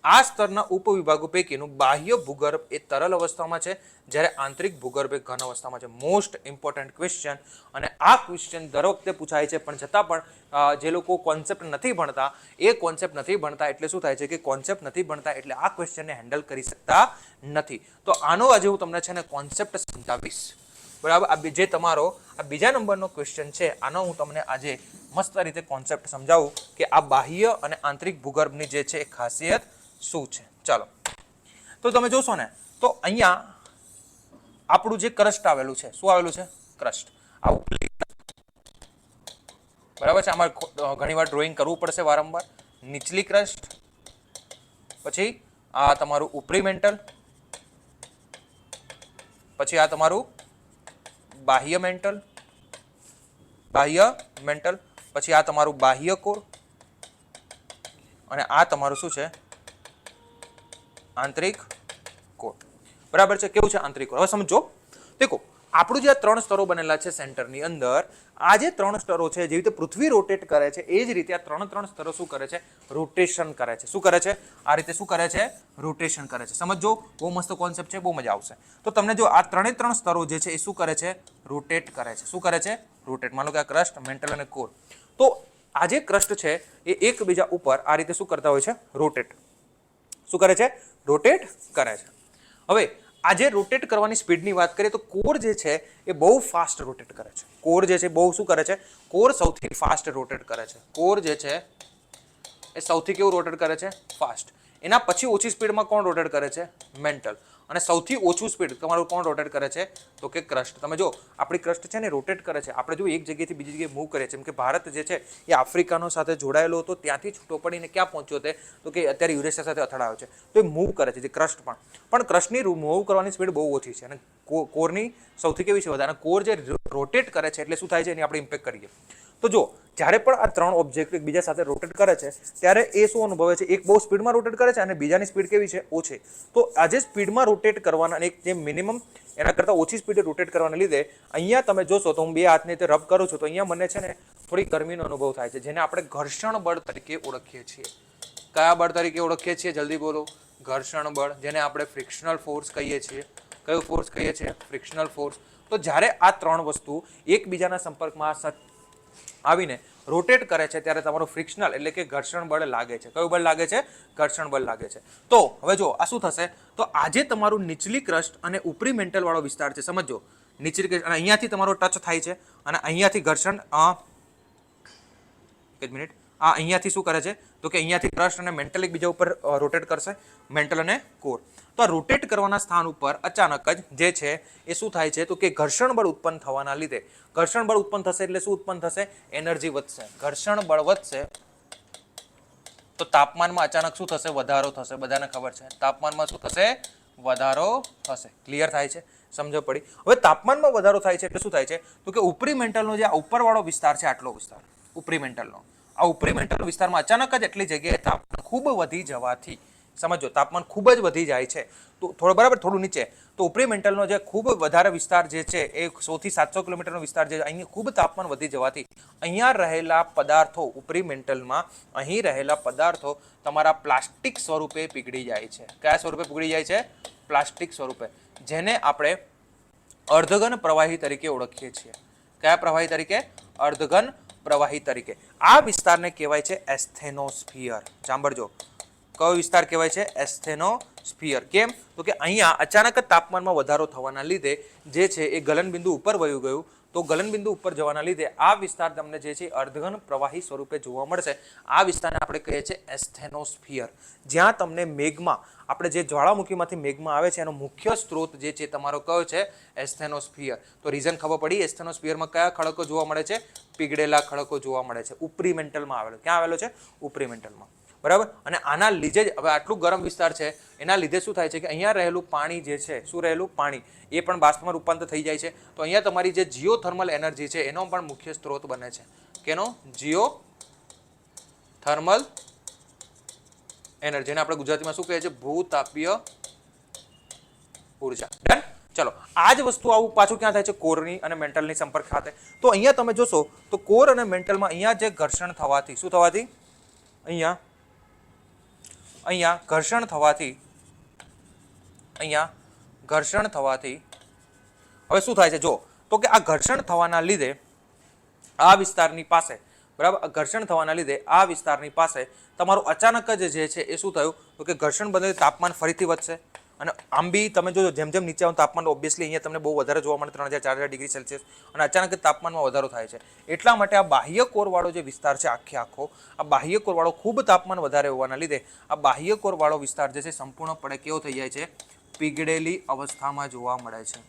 આ સ્તરના ઉપવિભાગો પૈકીનું બાહ્ય ભૂગર્ભ એ તરલ અવસ્થામાં છે, જ્યારે આંતરિક ભૂગર્ભ એ ઘન અવસ્થામાં છે. મોસ્ટ ઇમ્પોર્ટન્ટ ક્વેશ્ચન, અને આ ક્વેશ્ચન દર વખતે પૂછાય છે, પણ છતાં પણ જે લોકો કોન્સેપ્ટ નથી ભણતા એ કોન્સેપ્ટ નથી ભણતા એટલે શું થાય છે કે કોન્સેપ્ટ નથી ભણતા એટલે આ ક્વેશ્ચનને હેન્ડલ કરી શકતા નથી. તો આનો આજે હું તમને છે ને કોન્સેપ્ટ સમજાવીશ, બરાબર. આ જે તમારો આ બીજા નંબરનો ક્વેશ્ચન છે, આનો હું તમને આજે મસ્ત રીતે કોન્સેપ્ટ સમજાવું કે આ બાહ્ય અને આંતરિક ભૂગર્ભની જે છે એ ખાસિયત શું છે. ચાલો, તો તમે જોશો ને તો અહીંયા આપણું જે ક્રસ્ટ આવેલું છે, શું આવેલું છે? ક્રસ્ટ. બરાબર છે. આમાં ઘણીવાર ડ્રોઈંગ કરવું પડશે વારંવાર. નીચલી ક્રસ્ટ, પછી આ તમારું ઉપરી મેન્ટલ, પછી આ તમારું બાહ્ય મેન્ટલ, પછી આ તમારું બાહ્ય કોર, અને આ તમારું શું છે? આંતરિક કોર. બરાબર છે. કેવું છે આંતરિક કોર? હવે સમજો, દેખો આપણું જે 3 સ્તરો બનેલા છે સેન્ટરની અંદર, આ જે 3 સ્તરો છે, જેવી રીતે પૃથ્વી રોટેટ કરે છે એ જ રીતે આ 3 સ્તરો શું કરે છે? રોટેશન કરે છે. શું કરે છે? આ રીતે શું કરે છે? રોટેશન કરે છે. સમજો, બહુ મસ્ત કોન્સેપ્ટ છે, બહુ મજા આવશે. તો તમને જો આ 3 સ્તરો જે છે એ શું કરે છે? રોટેટ કરે છે. શું કરે છે? રોટેટ. માનો કે આ ક્રસ્ટ, મેન્ટલ અને કોર. તો આ જે ક્રસ્ટ છે એ એકબીજા ઉપર આ રીતે શું કરતા હોય છે? રોટેટ. શું કરે છે? રોટેટ કરે છે. હવે આ જે રોટેટ કરવાની સ્પીડની વાત કરીએ તો કોર જે છે એ બહુ ફાસ્ટ રોટેટ કરે છે. કોર જે છે બહુ શું કરે છે? કોર સૌથી ફાસ્ટ રોટેટ કરે છે. કોર જે છે એ સૌથી કેવું રોટેટ કરે છે? ફાસ્ટ. એના પછી ઓછી સ્પીડમાં કોણ રોટેટ કરે છે? મેન્ટલ. અને સૌથી ઓછું સ્પીડ તમારું કોણ રોટેટ કરે છે? તો કે ક્રસ્ટ. તમે જો આપણી ક્રસ્ટ છે ને રોટેટ કરે છે. આપણે જો એક જગ્યાએથી બીજી જગ્યાએ મૂવ કરીએ, જેમ કે ભારત જે છે એ આફ્રિકાનો સાથે જોડાયેલો હતો, ત્યાંથી છૂટો પડીને ક્યાં પહોંચ્યો તે? તો કે અત્યારે યુરેશિયા સાથે અથડાયો છે. તો એ મૂવ કરે છે, જે ક્રસ્ટ પણ ક્રસ્ટની મૂવ કરવાની સ્પીડ બહુ ઓછી છે, અને કોરની સૌથી કેવી છે? વધારે. કોર જે રોટેટ કરે છે એટલે શું થાય છે? એની આપણે ઇમ્પેક્ટ કરીએ. તો જો જ્યારે પણ આ 3 ઓબ્જેક્ટ એકબીજા સાથે રોટેટ કરે છે ત્યારે એ શું અનુભવે છે? એક બહુ સ્પીડમાં રોટેટ કરે છે અને બીજાની સ્પીડ કેવી છે? ઓછી. તો આજે સ્પીડમાં રોટેટ કરવાના એક જે મિનિમમ એના કરતાં ઓછી સ્પીડે રોટેટ કરવાના લીધે અહીંયા તમે જોશો તો હું 2 હાથને તે રબ કરું છું તો અહીંયા મને છે ને થોડી ગરમીનો અનુભવ થાય છે, જેને આપણે ઘર્ષણ બળ તરીકે ઓળખીએ છીએ. કયા બળ તરીકે ઓળખીએ છીએ? જલ્દી બોલો. ઘર્ષણ બળ, જેને આપણે ફ્રિક્શનલ ફોર્સ કહીએ છીએ. કયો ફોર્સ કહીએ છીએ? Frictional force. તો જ્યારે આ 3 વસ્તુ એકબીજાના સંપર્કમાં આવીને રોટેટ કરે છે ત્યારે તમારું ફ્રિક્શનલ એટલે કે ઘર્ષણ બળ લાગે છે. કયું બળ લાગે છે? ઘર્ષણ બળ લાગે છે. તો હવે જો આ શું થશે? તો આજે તમારું નીચલી ક્રસ્ટ અને ઉપરી મેન્ટલ વાળો વિસ્તાર છે, સમજો. નીચલી ક્રસ્ટ અને અહીંયાથી તમારો ટચ થાય છે અને અહીંયાથી ઘર્ષણ એક મિનિટ, આ અહીંયાથી શું કરે છે? તો કે અહીંયાથી ક્રસ્ટ અને મેન્ટલ એકબીજા ઉપર રોટેટ કરશે, મેન્ટલ અને કોર. તો આ રોટેટ કરવાના સ્થાન ઉપર અચાનક જ જે છે એ શું થાય છે? તો કે ઘર્ષણ બળ ઉત્પન્ન થવાના લીધે, ઘર્ષણ બળ ઉત્પન્ન થશે એટલે શું ઉત્પન્ન થશે? એનર્જી વધશે. ઘર્ષણ બળ વધશે તો તાપમાનમાં અચાનક શું થશે? વધારો થશે. બધાને ખબર છે તાપમાનમાં શું થશે? વધારો થશે. ક્લિયર થાય છે? સમજ પડી? હવે તાપમાનમાં વધારો થાય છે એટલે શું થાય છે? તો કે ઉપરી મેન્ટલનો જે આ ઉપરવાળો વિસ્તાર છે, આટલો વિસ્તાર ઉપરી મેન્ટલનો, આ ઉપરી મેન્ટલ વિસ્તારમાં અચાનક જ એટલી જગ્યાએ તાપમાન ખૂબ વધી જવાથી, સમજો તાપમાન ખૂબ જ વધી જાય છે તો થોડું નીચે, તો ઉપરી મેન્ટલનો જે ખૂબ વધારે વિસ્તાર જે છે એ 100 થી 700 કિલોમીટરનો વિસ્તાર છે, અહીં ખૂબ તાપમાન વધી જવાથી અહીંયા રહેલા પદાર્થો, ઉપરી મેન્ટલમાં અહીં રહેલા પદાર્થો તમારા પ્લાસ્ટિક સ્વરૂપે પીગળી જાય છે. કયા સ્વરૂપે પીગળી જાય છે? પ્લાસ્ટિક સ્વરૂપે, જેને આપણે અર્ધઘન પ્રવાહી તરીકે ઓળખીએ છીએ. કયા પ્રવાહી તરીકે? અર્ધઘન પ્રવાહી તરીકે. આ વિસ્તારને કહેવાય છે એસ્થેનોસ્ફિયર. સાંભળજો, કયો વિસ્તાર કહેવાય છે? એસ્થેનોસ્ફિયર. કેમ? તો કે અહીંયા અચાનક જ તાપમાનમાં વધારો થવાના લીધે જે છે એ ગલનબિંદુ ઉપર વયું ગયું, તો ગલનબિંદુ ઉપર જવાના લીધે આ વિસ્તાર તમને જે છે અર્ધઘન પ્રવાહી સ્વરૂપે જોવા મળશે. આ વિસ્તારને આપણે કહીએ છીએ એસ્થેનોસ્ફિયર. જ્યાં તમને મેગ્મા, આપણે જે જ્વાળામુખીમાંથી મેગ્મા આવે છે એનો મુખ્ય સ્ત્રોત જે છે તમારો કયો છે? એસ્થેનોસ્ફિયર. તો રીઝન ખબર પડી? એસ્થેનોસ્ફિયરમાં કયા ખડકો જોવા મળે છે? પીગળેલા ખડકો જોવા મળે છે. ઉપરી મેન્ટલમાં આવેલો. ક્યાં આવેલો છે? ઉપરી મેન્ટલમાં. બરાબર. અને આના લીધે જ હવે આટલું ગરમ વિસ્તાર છે, એના લીધે શું થાય છે કે અહીંયા રહેલું પાણી જે છે, શું રહેલું? પાણી, એ પણ બાષ્પમાં રૂપાંતર થઈ જાય છે. તો અહીંયા તમારી જે જીઓથર્મલ એનર્જી છે એનો પણ મુખ્ય સ્ત્રોત બને છે. કેનો? જીઓથર્મલ એનર્જી, જેને આપણે ગુજરાતીમાં શું કહીએ છીએ? ભૂતાપીય ઉર્જા. ડન? ચલો આ જ વસ્તુ આવું પાછું ક્યાં થાય છે? કોરની અને મેન્ટલની સંપર્ક ખાતે. તો અહીંયા તમે જોશો તો કોર અને મેન્ટલમાં અહીંયા જે ઘર્ષણ થવાથી શું થવાથી અહીંયા ઘર્ષણ થવાથી હવે શું થાય છે જો તો કે આ ઘર્ષણ થવાના લીધે આ વિસ્તારની પાસે બરાબર ઘર્ષણ થવાના લીધે આ વિસ્તારની પાસે તમારું અચાનક જ જે છે એ શું થયું તો કે ઘર્ષણ બને તાપમાન ફરીથી વધશે અને આમ બી તમે જોજો જેમ જેમ નીચે આવવાનું તાપમાન ઓબ્વિયસલી અહીંયા તમને બહુ વધારે જોવા મળે 3000-4000 ડિગ્રી સેલ્સિયસ અને અચાનક જ તાપમાનમાં વધારો થાય છે એટલા માટે આ બાહ્ય કોરવાળો જે વિસ્તાર છે આખો આ બાહ્ય કોરવાળો ખૂબ તાપમાન વધારે હોવાના લીધે આ બાહ્ય કોરવાળો વિસ્તાર જે છે સંપૂર્ણપણે કેવો થઈ જાય છે? પીગળેલી અવસ્થામાં જોવા મળે છે.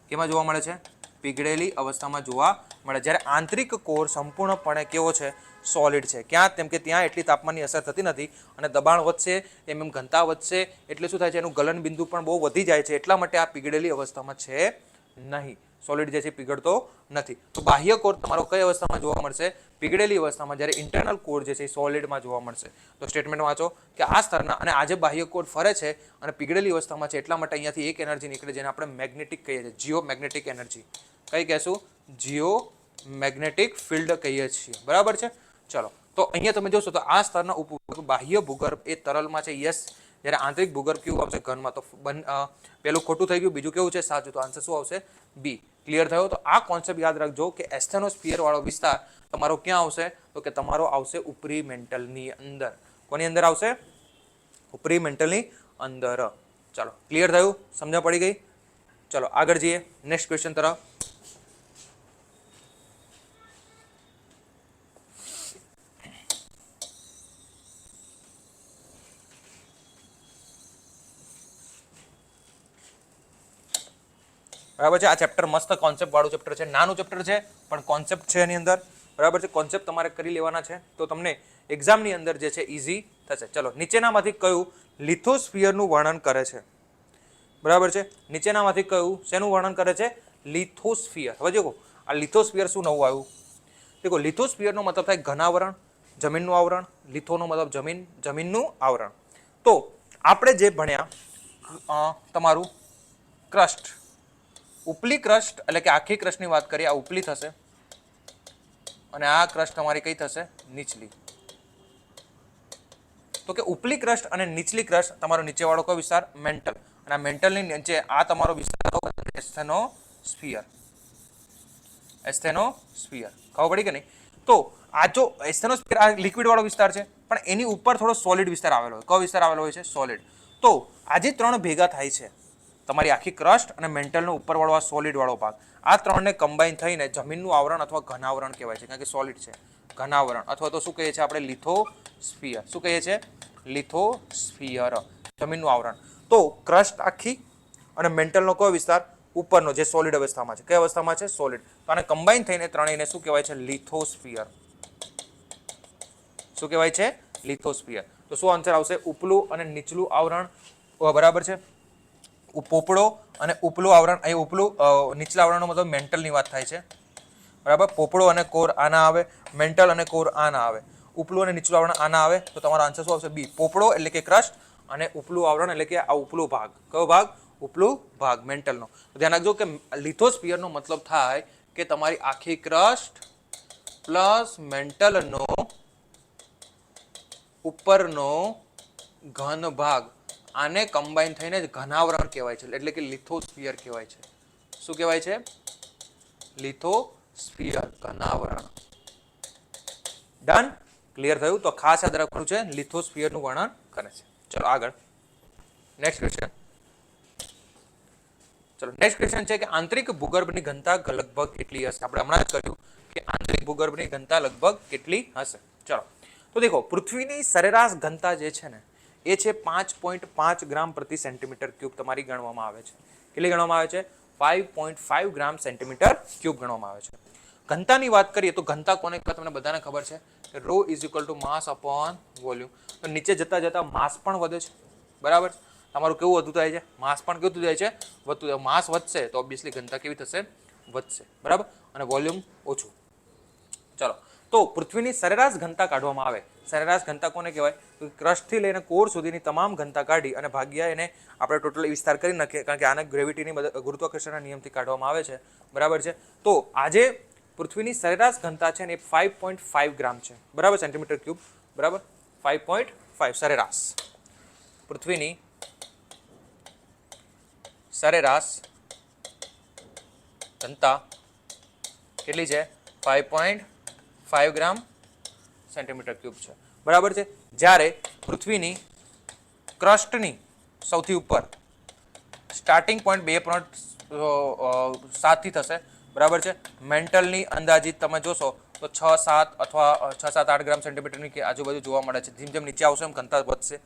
કેમાં જોવા મળે છે? પીગળેલી અવસ્થામાં જોવા મળે. જ્યારે આંતરિક કોર સંપૂર્ણપણે કેવો છે? સોલિડ છે. ક્યાં? તેમ કે ત્યાં એટલી તાપમાનની અસર થતી નથી અને દબાણ વધશે એમ ઘનતા વધશે એટલે શું થાય છે? એનું ગલન બિંદુ પણ બહુ વધી જાય છે એટલા માટે આ પીગળેલી અવસ્થામાં છે નહીં. સોલિડ જે છે પીગળતો નથી. તો બાહ્ય કોર તમારો કઈ અવસ્થામાં જોવા મળશે? પીગળેલી અવસ્થામાં. જ્યારે ઇન્ટરનલ કોર જે છે એ સોલિડમાં જોવા મળશે. તો સ્ટેટમેન્ટ વાંચો કે આ સ્તરના અને આજે બાહ્ય કોર ફરે છે અને પીગળેલી અવસ્થામાં છે એટલા માટે અહીંયાથી એક એનર્જી નીકળે જેને આપણે મેગ્નેટિક કહીએ છીએ. જીઓમેગ્નેટિક એનર્જી. કઈ કહેશું? જીઓમેગ્નેટિક ફિલ્ડ કહીએ છીએ. બરાબર છે. ચલો તો અહીંયા તમે જોશો તો આ સ્તરના ઉપભૂગર્ભ બાહ્ય ભૂગર્ભ એ તરલમાં છે. યસ. જ્યારે આંતરિક ભૂગર્ભ કેવું આવશે? ઘનમાં. તો પેલું ખોટું થઈ ગયું, બીજું કેવું છે? સાચું. તો આન્સર શું આવશે? બી. ક્લિયર થયો? તો આ કોન્સેપ્ટ યાદ રાખજો કે એસ્થેનોસ્ફિયર વાળો વિસ્તાર તમારો ક્યાં આવશે? તો કે તમારો આવશે ઉપરી મેન્ટલની અંદર. કોની અંદર આવશે? ઉપરી મેન્ટલની અંદર. ચાલો ક્લિયર થયું? સમજ પડી ગઈ? ચલો આગળ જઈએ નેક્સ્ટ ક્વેશ્ચન તરફ. બરાબર છે. આ ચેપ્ટર મસ્ત કોન્સેપ્ટ વાળું ચેપ્ટર છે. નાનું ચેપ્ટર છે પણ કોન્સેપ્ટ છે એની અંદર. બરાબર છે. કોન્સેપ્ટ તમારે કરી લેવાના છે તો તમને એક્ઝામની અંદર જે છે ઇઝી થશે. ચલો નીચેનામાંથી કયું લિથોસ્ફિયરનું વર્ણન કરે છે? બરાબર છે. નીચેનામાંથી કયું શેનું વર્ણન કરે છે? લિથોસ્ફિયર. હવે જો આ લિથોસ્ફિયર શું નવું આવ્યું? દેખો લિથોસ્ફિયરનો મતલબ થાય ઘનાવરણ, જમીનનું આવરણ. લિથોનો મતલબ જમીન, જમીનનું આવરણ. તો આપણે જે ભણ્યા તમારું ક્રસ્ટ, ઉપલી ક્રસ્ટ એટલે કે આખી ક્રસ્ટની વાત કરીએ આ ઉપલી થશે અને આ ક્રસ્ટ તમારી કઈ થશે? નીચલી. તો કે ઉપલી ક્રસ્ટ અને નીચલી ક્રસ્ટ તમારો નીચેવાળો કયો વિસ્તાર? મેન્ટલ. અને આ મેન્ટલની નીચે આ તમારો વિસ્તાર એસ્થેનોસ્ફિયર. એસ્થેનોસ્ફિયર. ખબર પડી કે નહીં? તો આ જો એસ્થેનોસ્ફિયર આ લિક્વિડ વાળો વિસ્તાર છે પણ એની ઉપર થોડો સોલિડ વિસ્તાર આવેલો હોય. કયો વિસ્તાર આવેલો હોય છે? સોલિડ. તો આજે ત્રણ ભેગા થાય છે તમારી આખી ક્રસ્ટ અને મેન્ટલનો ઉપરવાળો આ સોલિડ વાળો ભાગ. આ ત્રણને કમ્બાઈન થઈને જમીનનું આવરણ અથવા ઘનાવરણ કહેવાય છે કારણ કે સોલિડ છે. ઘનાવરણ અથવા તો શું કહીએ છીએ આપણે? લિથોસ્ફિયર. શું કહીએ છીએ? લિથોસ્ફિયર. જમીનનું આવરણ. તો ક્રસ્ટ આખી અને મેન્ટલનો કયો વિસ્તાર? ઉપરનો જે સોલિડ અવસ્થામાં છે. કઈ અવસ્થામાં છે? સોલિડ. તો આને કમ્બાઈન થઈને ત્રણેયને શું કહેવાય છે? લિથોસ્ફિયર. શું કહેવાય છે? લિથોસ્ફિયર. તો શું આન્સર આવશે? ઉપલું અને નીચલું આવરણ. બરાબર છે. પોપડો અને ઉપલું આવરણ. અહીં ઉપલું નીચલા આવરણનો મતલબ મેન્ટલની વાત થાય છે. બરાબર. પોપડો અને કોર આના આવે, મેન્ટલ અને કોર આના આવે, ઉપલું અને નીચલું આવરણ આના આવે. તો તમારો આન્સર શું આવશે? બી. પોપડો એટલે કે ક્રસ્ટ અને ઉપલું આવરણ એટલે કે આ ઉપલું ભાગ. કયો ભાગ? ઉપલું ભાગ મેન્ટલનો. તો ધ્યાન રાખજો કે લિથોસ્ફિયરનો મતલબ થાય કે તમારી આખી ક્રસ્ટ પ્લસ મેન્ટલનો ઉપરનો ઘન ભાગ આને કમ્બાઈન થઈને જ ઘનાવરણ કહેવાય છે એટલે કે લિથોસ્ફિયર કહેવાય છે. શું કહેવાય છે? લિથોસ્ફિયર. ઘનાવરણ. ડન? ક્લિયર થયું? તો ખાસ યાદ રાખવાનું છે લિથોસ્ફિયરનું વર્ણન કરે છે. ચલો આગળ નેક્સ્ટ ક્વેશ્ચન. ચલો નેક્સ્ટ ક્વેશ્ચન છે કે આંતરિક ભૂગર્ભની ઘનતા લગભગ કેટલી હશે? આપણે હમણાં જ કહ્યું કે આંતરિક ભૂગર્ભની ઘનતા લગભગ કેટલી હશે. ચલો તો દેખો પૃથ્વીની સરેરાશ ઘનતા જે છે ને એ છે 5.5 ગ્રામ પ્રતિ સેન્ટીમીટર ક્યુબ તમારી ગણવામાં આવે છે. કેટલી ગણવામાં આવે છે? 5.5 ગ્રામ સેન્ટીમીટર ક્યુબ ગણવામાં આવે છે. ઘનતાની વાત કરીએ તો ઘનતા કોને કહેવાય? તમને બધાને ખબર છે કે ρ = માસ અપોન વોલ્યુમ. તો નીચે જતા જતા માસ પણ વધે છે. બરાબર. તમારું કેવું વધતું જાય છે? માસ પણ કેવું જાય છે? વધતું જાય. માસ વધશે તો ઓબ્વિયસલી ઘનતા કેવી થશે? વધશે. બરાબર. અને વોલ્યુમ ઓછું. ચલો તો પૃથ્વીની સરેરાશ ઘનતા કાઢવામાં આવે. સરેરાશ ઘનતા કોને કહેવાય? તો ક્રસ્ટથી લઈને કોર સુધીની તમામ ઘનતા કાઢી અને ભાગ્યા એને આપણે ટોટલ વિસ્તાર કરી નાખીએ, કારણ કે આને ગ્રેવિટીની ગુરુત્વાકર્ષણના નિયમથી કાઢવામાં આવે છે. બરાબર છે. તો આજે પૃથ્વીની સરેરાશ ઘનતા છે ને એ 5.5 ગ્રામ છે. બરાબર, સેન્ટીમીટર ક્યુબ. બરાબર, 5.5 સરેરાશ. પૃથ્વીની સરેરાશ ઘનતા કેટલી છે? 5.5 ગ્રામ સેન્ટીમીટર ક્યુબ છે. બરાબર છે. જ્યારે પૃથ્વીની ક્રસ્ટની સૌથી ઉપર સ્ટાર્ટિંગ પોઈન્ટ 2.7 થી થશે. બરાબર છે. મેન્ટલની અંદાજિત તમે જોશો તો 6-7 અથવા 6-7-8 ગ્રામ સેન્ટીમીટરની આજુબાજુ જોવા મળે છે. જેમ જેમ નીચે આવશે એમ ઘનતા વધશે.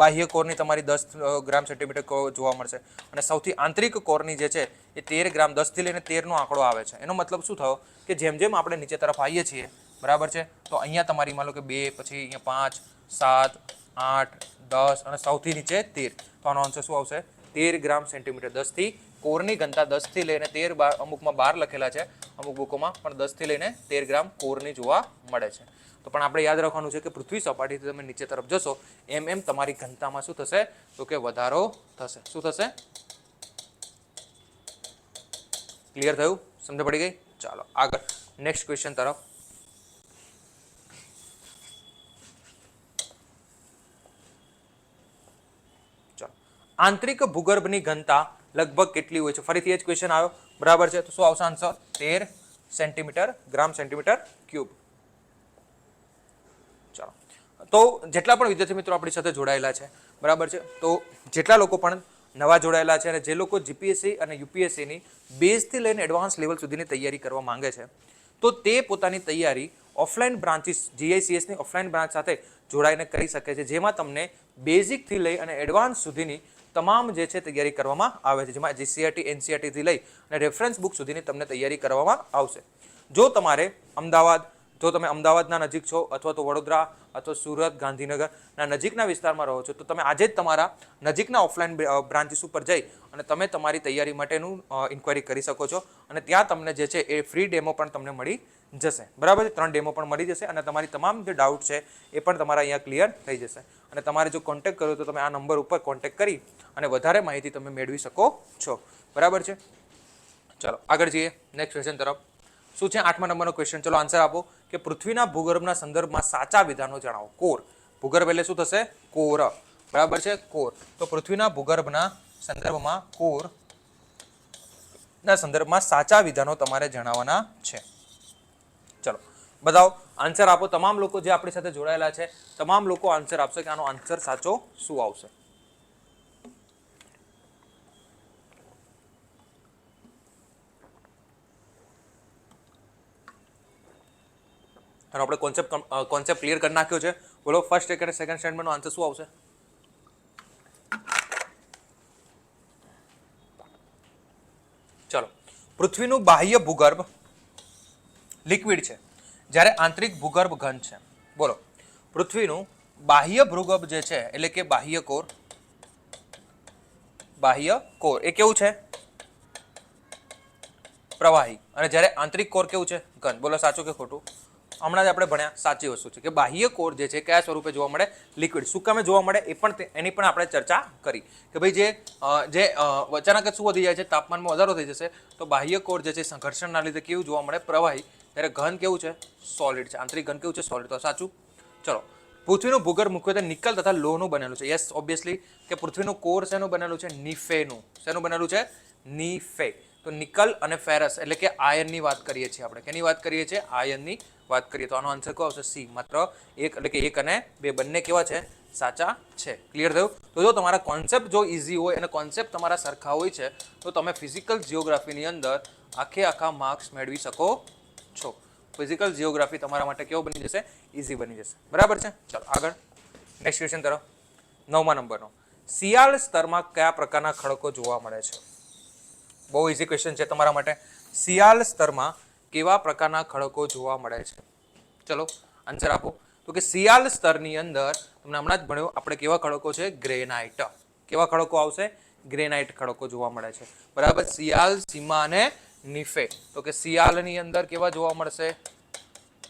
બાહ્ય કોરની તમારી 10 ગ્રામ સેન્ટીમીટર જોવા મળશે અને સૌથી આંતરિક કોરની જે છે એ 13 ગ્રામ, 10 થી લઈને 13 નો આંકડો આવે છે. એનો મતલબ શું થયો કે જેમ જેમ આપણે નીચે તરફ આવીએ છીએ, બરાબર છે, તો અહીંયા તમારી માનો કે 2, પછી અહીંયા 5, 7, 8, 10 અને સૌથી નીચે 13. તો આનો આન્સર શું આવશે? 13 ગ્રામ સેન્ટીમીટર. 10 થી કોરની ઘનતા 10 થી લઈને 13, અમુકમાં 12 લખેલા છે અમુક બુકોમાં, પણ 10 થી લઈને 13 ગ્રામ કોરની જોવા મળે છે. તો પણ આપણે યાદ રાખવાનું છે કે પૃથ્વી સપાટીથી તમે નીચે તરફ જશો એમ એમ તમારી ઘનતામાં શું થશે? તો કે વધારો થશે. શું થશે? ક્લિયર થયું? સમજ પડી ગઈ? ચાલો આગળ નેક્સ્ટ ક્વેશ્ચન તરફ. ચાલો, આંતરિક ભૂગર્ભની ઘનતા લગભગ કેટલી હોય છે? ફરીથી એ જ ક્વેશ્ચન આવ્યો. બરાબર છે. તો શું આવશે આન્સર? 13 સેન્ટીમીટર ગ્રામ સેન્ટીમીટર ક્યુબ. ચાલો, તો જેટલા પણ વિદ્યાર્થી મિત્રો આપણી સાથે જોડાયેલા છે, બરાબર છે, તો જેટલા લોકો પણ નવા જોડાયેલા છે અને જે લોકો જીપીએસસી અને યુપીએસસીની બેઝથી લઈને એડવાન્સ લેવલ સુધીની તૈયારી કરવા માંગે છે, તો તે પોતાની તૈયારી ઓફલાઈન બ્રાન્ચીસ, જીઆઈસીએસની ઓફલાઈન બ્રાન્ચ સાથે જોડાઈને કરી શકે છે, જેમાં તમને બેઝિકથી લઈ અને એડવાન્સ સુધીની તમામ જે છે તૈયારી કરવામાં આવે છે, જેમાં જીસીઆરટી, એનસીઆરટીથી લઈ અને રેફરન્સ બુક સુધીની તમને તૈયારી કરવામાં આવશે. જો તમારે જો તમે અમદાવાદના નજીક છો અથવા તો વડોદરા અથવા સુરત, ગાંધીનગરના નજીકના વિસ્તારમાં રહો છો, તો તમે આજે જ તમારા નજીકના ઓફલાઈન બ્રાન્ચીસ ઉપર જઈ અને તમે તમારી તૈયારી માટેનું ઇન્ક્વાયરી કરી શકો છો અને ત્યાં તમને જે છે એ ફ્રી ડેમો પણ તમને મળી જશે. બરાબર છે. 3 ડેમો પણ મળી જશે અને તમારી તમામ જે ડાઉટ છે એ પણ તમારા અહીંયા ક્લિયર થઈ જશે. અને તમારે જો કોન્ટેક્ટ કરવો તો તમે આ નંબર ઉપર કોન્ટેક્ટ કરી અને વધારે માહિતી તમે મેળવી શકો છો. બરાબર છે. ચાલો આગળ જઈએ નેક્સ્ટ ક્વેશ્ચન તરફ. શું છે 8મા નંબરનો ક્વેશ્ચન? ચલો આન્સર આપો કે પૃથ્વીના ભૂગર્ભના સંદર્ભમાં સાચા વિધાનો જણાવો. કોર, ભૂગર્ભ એટલે શું થશે? કોર. બરાબર છે, કોર. તો પૃથ્વીના ભૂગર્ભના સંદર્ભમાં કોરના સંદર્ભમાં સાચા વિધાનો તમારે જણાવવાના છે. ચલો બતાવો, આન્સર આપો. તમામ લોકો જે આપણી સાથે જોડાયેલા છે તમામ લોકો આન્સર આપશે કે આનો આન્સર સાચો શું આવશે. આપણે કોન્સેપ્ટ ક્લિયર કરી નાખ્યો છે. બોલો ફર્સ્ટ અને સેકન્ડ સ્ટેટમેન્ટનો આન્સર શું આવશે? ચલો, પૃથ્વીનું બાહ્ય ભૂગર્ભ લિક્વિડ છે જ્યારે આંતરિક ભૂગર્ભ ઘન છે. બોલો, પૃથ્વીનું બાહ્ય ભૂગર્ભ જે છે એટલે કે બાહ્ય કોર એ કેવું છે? પ્રવાહી. અને જ્યારે આંતરિક કોર કેવું છે? ઘન. બોલો સાચું કે ખોટું? હમણાં જ આપણે ભણ્યા સાચી વસ્તુ છે કે બાહ્ય કોર જે છે કયા સ્વરૂપે જોવા મળે? લિક્વિડ. શું કામે જોવા મળે એની પણ આપણે ચર્ચા કરી કે ભાઈ જે અચાનક જ શું વધી જાય છે, તાપમાનમાં વધારો થઈ જશે, તો બાહ્ય કોર જે છે ઘર્ષણના લીધે કેવું જોવા મળે? પ્રવાહી. ત્યારે ઘન કેવું છે? સોલિડ છે. આંતરિક ઘન કેવું છે? સોલિડ. તો સાચું. ચલો, પૃથ્વીનું ભૂગર્ભ મુખ્યત્વે નિકલ તથા લોહનું બનેલું છે. યસ, ઓબ્વિયસલી કે પૃથ્વીનું કોર શેનું બનેલું છે? નિફેનું. શેનું બનેલું છે? નિફે. તો નિકલ અને ફેરસ એટલે કે આયર્નની વાત કરીએ છીએ આપણે. કેની વાત કરીએ છીએ? આયર્નની વાત કરીએ. તો આનો આન્સર કયો આવશે? સી. માત્ર એક એટલે કે 1 અને 2 બંને કેવા છે? સાચા છે. ક્લિયર થયું? તો જો તમારા કોન્સેપ્ટ જો ઇઝી હોય અને કોન્સેપ્ટ તમારા સરખા હોય છે તો તમે ફિઝિકલ જિયોગ્રાફીની અંદર આખા માર્ક્સ મેળવી શકો છો. ફિઝિકલ જિયોગ્રાફી તમારા માટે કેવો બની જશે? ઇઝી બની જશે. બરાબર છે. ચાલો આગળ નેક્સ્ટ ક્વેશ્ચન તરફ. 9મા નંબરનો, શિયાળ સ્તરમાં કયા પ્રકારના ખડકો જોવા મળે છે? બહુ ઇઝી ક્વેશ્ચન છે તમારા માટે. શિયાળ સ્તરમાં કેવા પ્રકારના ખડકો જોવા મળે છે? ચલો આન્સર આપો. તો કે શિયાળ સ્તરની અંદર તમને હમણાં જ ભણ્યો આપણે કેવા ખડકો છે? ગ્રેનાઇટ. કેવા ખડકો આવશે? ગ્રેનાઇટ ખડકો જોવા મળે છે. બરાબર. શિયાળ, સીમા અને નિફે. તો કે શિયાળની અંદર કેવા જોવા મળશે?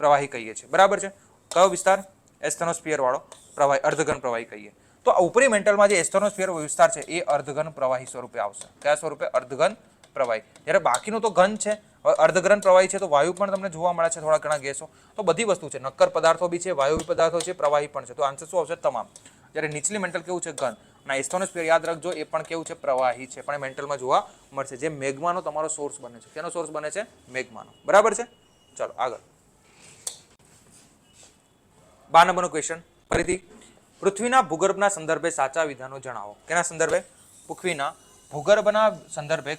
પ્રવાહી કહીએ છીએ, બરાબર છે. કયો વિસ્તાર? એસ્થેનોસ્ફિયર વાળો પ્રવાહી, અર્ધઘન પ્રવાહી કહીએ. તો આ ઉપરી મેન્ટલમાં જે એસ્થેનોસ્ફિયર વિસ્તાર છે એ અર્ધઘન પ્રવાહી સ્વરૂપે આવશે. કયા સ્વરૂપે? અર્ધઘન પ્રવાહી. જ્યારે બાકીનું તો ઘન છે. હવે અર્ધઘન પ્રવાહી છે તો વાયુ પણ તમને જોવા મળે છે, થોડા ઘણા ગેસો. તો બધી વસ્તુ છે, નક્કર પદાર્થો બી છે, વાયુ પદાર્થો છે, પ્રવાહી પણ છે. તો આન્સર શું આવશે? તમામ. જ્યારે નીચલી મેન્ટલ કેવું છે? ઘન. અને એસ્થેનોસ્ફિયર યાદ રાખજો, એ પણ કેવું છે? પ્રવાહી છે, પણ એ મેન્ટલમાં જોવા મળશે. જે મેગ્માનો તમારો સોર્સ બને છે. કેનો સોર્સ બને છે? મેગ્માનો. બરાબર છે. ચલો આગળ. 12 નંબરનો ક્વેશ્ચન ફરીથી, પૃથ્વીના ભૂગર્ભના સંદર્ભે સાચા વિધાનો જણાવો. કેના સંદર્ભે? પૃથ્વીના ભૂગર્ભના સંદર્ભે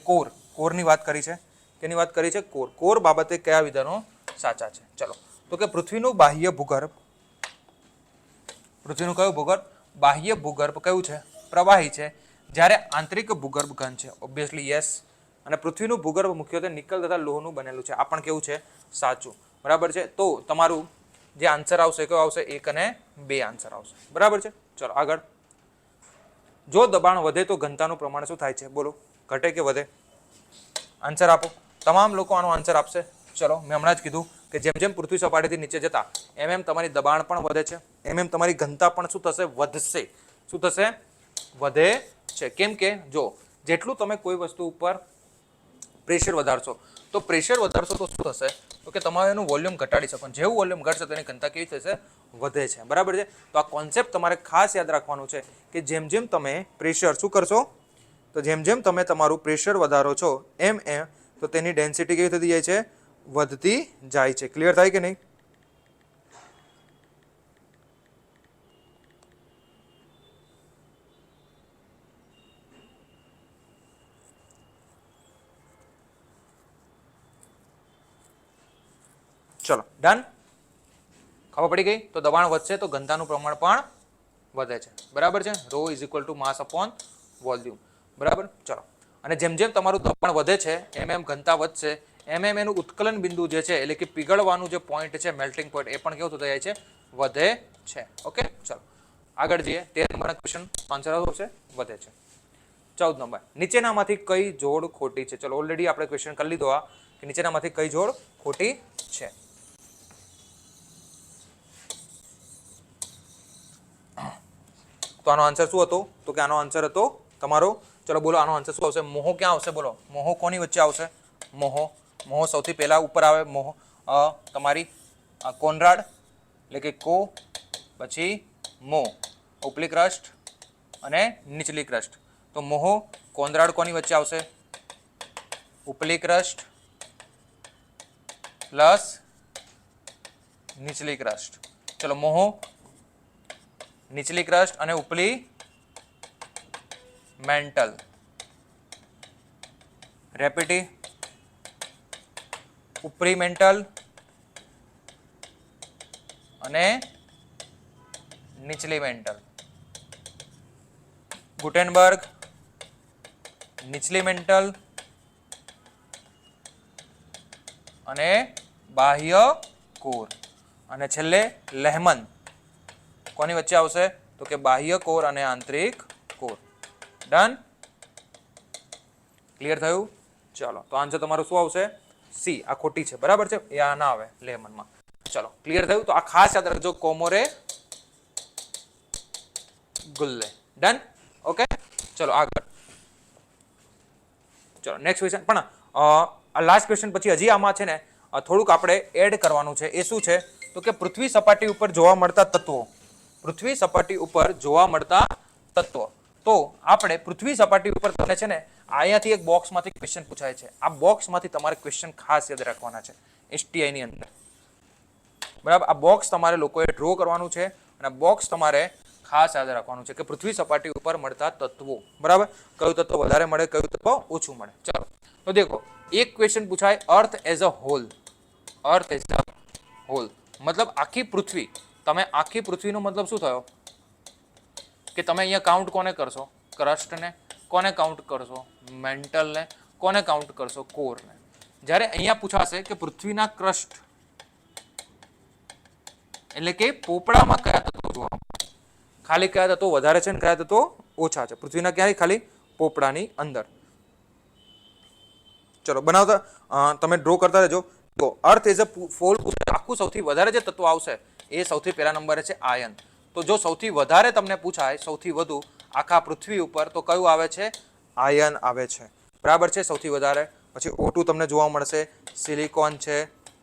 કોરની વાત કરી છે. કેની વાત કરી છે? કોર બાબતે કયા વિધાનો સાચા છે? ચલો, તો કે પૃથ્વીનું બાહ્ય ભૂગર્ભ, પૃથ્વીનું કયું ભૂગર્ભ? બાહ્ય ભૂગર્ભ કયું છે? પ્રવાહી છે. જ્યારે આંતરિક ભૂગર્ભ ઘન છે. Obviously yes. અને પૃથ્વીનું ભૂગર્ભ મુખ્યત્વે નિકલ તથા લોહનું બનેલું છે. આ પણ કેવું છે? સાચું. બરાબર છે. તો તમારું જે આન્સર આવશે કયો આવશે? 1 અને 2 આન્સર આવશે. બરાબર છે. ચલો આગળ. જો દબાણ વધે તો ઘનતાનું પ્રમાણ શું થાય છે? બોલો, ઘટે કે વધે? આન્સર આપો. તમામ લોકો આનો આન્સર આપશે. ચલો, મેં હમણાં જ કીધું કે જેમ જેમ પૃથ્વી સપાટીથી નીચે જતા એમ તમારી દબાણ પણ વધે છે, એમ તમારી ઘનતા પણ શું થશે? વધશે. શું થશે? વધે છે. કેમ કે જો જેટલું તમે કોઈ વસ્તુ ઉપર પ્રેશર વધારશો તો શું થશે? તો કે તમારે એનું વોલ્યુમ ઘટાડી શકો. જેવું વોલ્યુમ ઘટશે તો એની ઘનતા કેવી થશે? વધે છે. બરાબર છે. તો આ કોન્સેપ્ટ તમારે ખાસ યાદ રાખવાનું છે કે જેમ જેમ તમે પ્રેશર શું કરશો, તો જેમ જેમ તમે તમારું પ્રેશર વધારો છો એમ તો તેની ડેન્સિટી કેવી થતી જાય છે? વધતી જાય છે. ક્લિયર થાય કે નહીં? ચલો ડન. ખબર પડી ગઈ? તો દબાણ વધશે તો ઘનતાનું પ્રમાણ પણ વધે છે. બરાબર છે. ρ = માસ અપોન વોલ્યુમ. બરાબર. ચલો, અને જેમ જેમ તમારું દબાણ વધે છે એમ ઘનતા વધશે એમ એનું ઉત્કલન બિંદુ જે છે એટલે કે પીગળવાનું જે પોઈન્ટ છે, મેલ્ટિંગ પોઈન્ટ, એ પણ કેવું થતું જાય છે? વધે છે. ઓકે. ચલો આગળ જઈએ. 13 નંબરના ક્વેશ્ચન આન્સર આવશે વધે છે. 14 નંબર, નીચેનામાંથી કઈ જોડ ખોટી છે? ચલો, ઓલરેડી આપણે ક્વેશ્ચન કરી લીધો આ કે નીચેનામાંથી કઈ જોડ ખોટી છે. તો આનો આન્સર શું હતો? તો કે આનો આન્સર હતો તમારો, ચલો બોલો, આનો આન્સર શું આવશે? મોહો ક્યાં આવશે? બોલો, મોહો કોની વચ્ચે આવશે? મોહો સૌથી પહેલા ઉપર આવે. મોહો તમારી કોનરાડ એટલે કે કો, પછી મો, ઉપલી ક્રસ્ટ અને નીચલી ક્રસ્ટ. તો મોહો કોનરાડ કોની વચ્ચે આવશે? ઉપલી ક્રસ્ટ પ્લસ નીચલી ક્રસ્ટ. ચલો, મોહો, નીચલી ક્રસ્ટ અને ઉપલી મેન્ટલ. રેપિટી, ઉપરી મેન્ટલ અને નીચલી મેન્ટલ. ગુટેનબર્ગ, નીચલી મેન્ટલ અને બાહ્ય કોર. અને છેલ્લે લેહમન કોની વચ્ચે આવશે? તો કે બાહ્ય કોર અને આંતરિક કોર. ડન. ક્લિયર થયું? ચલો, તો આન્સર તમારો શું આવશે? સી. આ ખોટી છે. બરાબર છે. એ આ ના આવે લેમનમાં. ચલો, ક્લિયર થયું? તો આ ખાસ યાદ રાખજો, કોમોરે ગુલ્લે. ડન. ઓકે. ચલો આગળ. ચલો નેક્સ્ટ ક્વેશ્ચન. પણ આ લાસ્ટ ક્વેશ્ચન પછી હજી આમાં છે ને થોડુંક આપણે એડ કરવાનું છે. એ શું છે? તો કે પૃથ્વી સપાટી ઉપર જોવા મળતા તત્વો. પૃથ્વી સપાટી ઉપર જોવા મળતા તત્વો. તો આપણે પૃથ્વી સપાટી ઉપર તમને છે ને અહીંયાથી એક બોક્સમાંથી ક્વેશ્ચન પૂછાય છે. આ બોક્સમાંથી તમારે ક્વેશ્ચન ખાસ યાદ રાખવાના છે STI ની અંદર. બરાબર. આ બોક્સ તમારે લોકોએ ડ્રો કરવાનું છે અને બોક્સ તમારે ખાસ યાદ રાખવાનું છે કે પૃથ્વી સપાટી ઉપર મળતા તત્વો. બરાબર. કયું તત્વ વધારે મળે, કયું તત્વ ઓછું મળે. ચલો, તો દેખો, એક ક્વેશ્ચન પૂછાય, earth as a whole. Earth as a whole મતલબ આખી પૃથ્વી. તમે આખી પૃથ્વીનો મતલબ શું થયો? કે તમે અહીંયા કાઉન્ટ કોને કરશો? ક્રસ્ટને. કોને કાઉન્ટ કરશો? મેન્ટલને. કોને કાઉન્ટ કરશો? કોરને. જ્યારે અહીંયા પૂછાશે કે પૃથ્વીના ક્રસ્ટ એટલે કે પોપડામાં કયા તત્વો જોવા મળે? ખાલી કયા તત્વો વધારે છે અને કયા તત્વો ઓછા છે? પૃથ્વીના ક્યાંય? ખાલી પોપડાની અંદર. ચલો બનાવતા તમે ડ્રો કરતા રહેજો. અર્થ એઝ અ ફોલ પાક્કું સૌથી વધારે જે તત્વ આવશે એ સૌથી પહેલા નંબરે છે આયન. તો જો સૌથી વધારે તમને પૂછાય સૌથી વધુ આખા પૃથ્વી ઉપર તો કયું આવે છે? આયન આવે છે. બરાબર છે, સૌથી વધારે. પછી O2 તમને જોવા મળશે, સિલિકોન છે,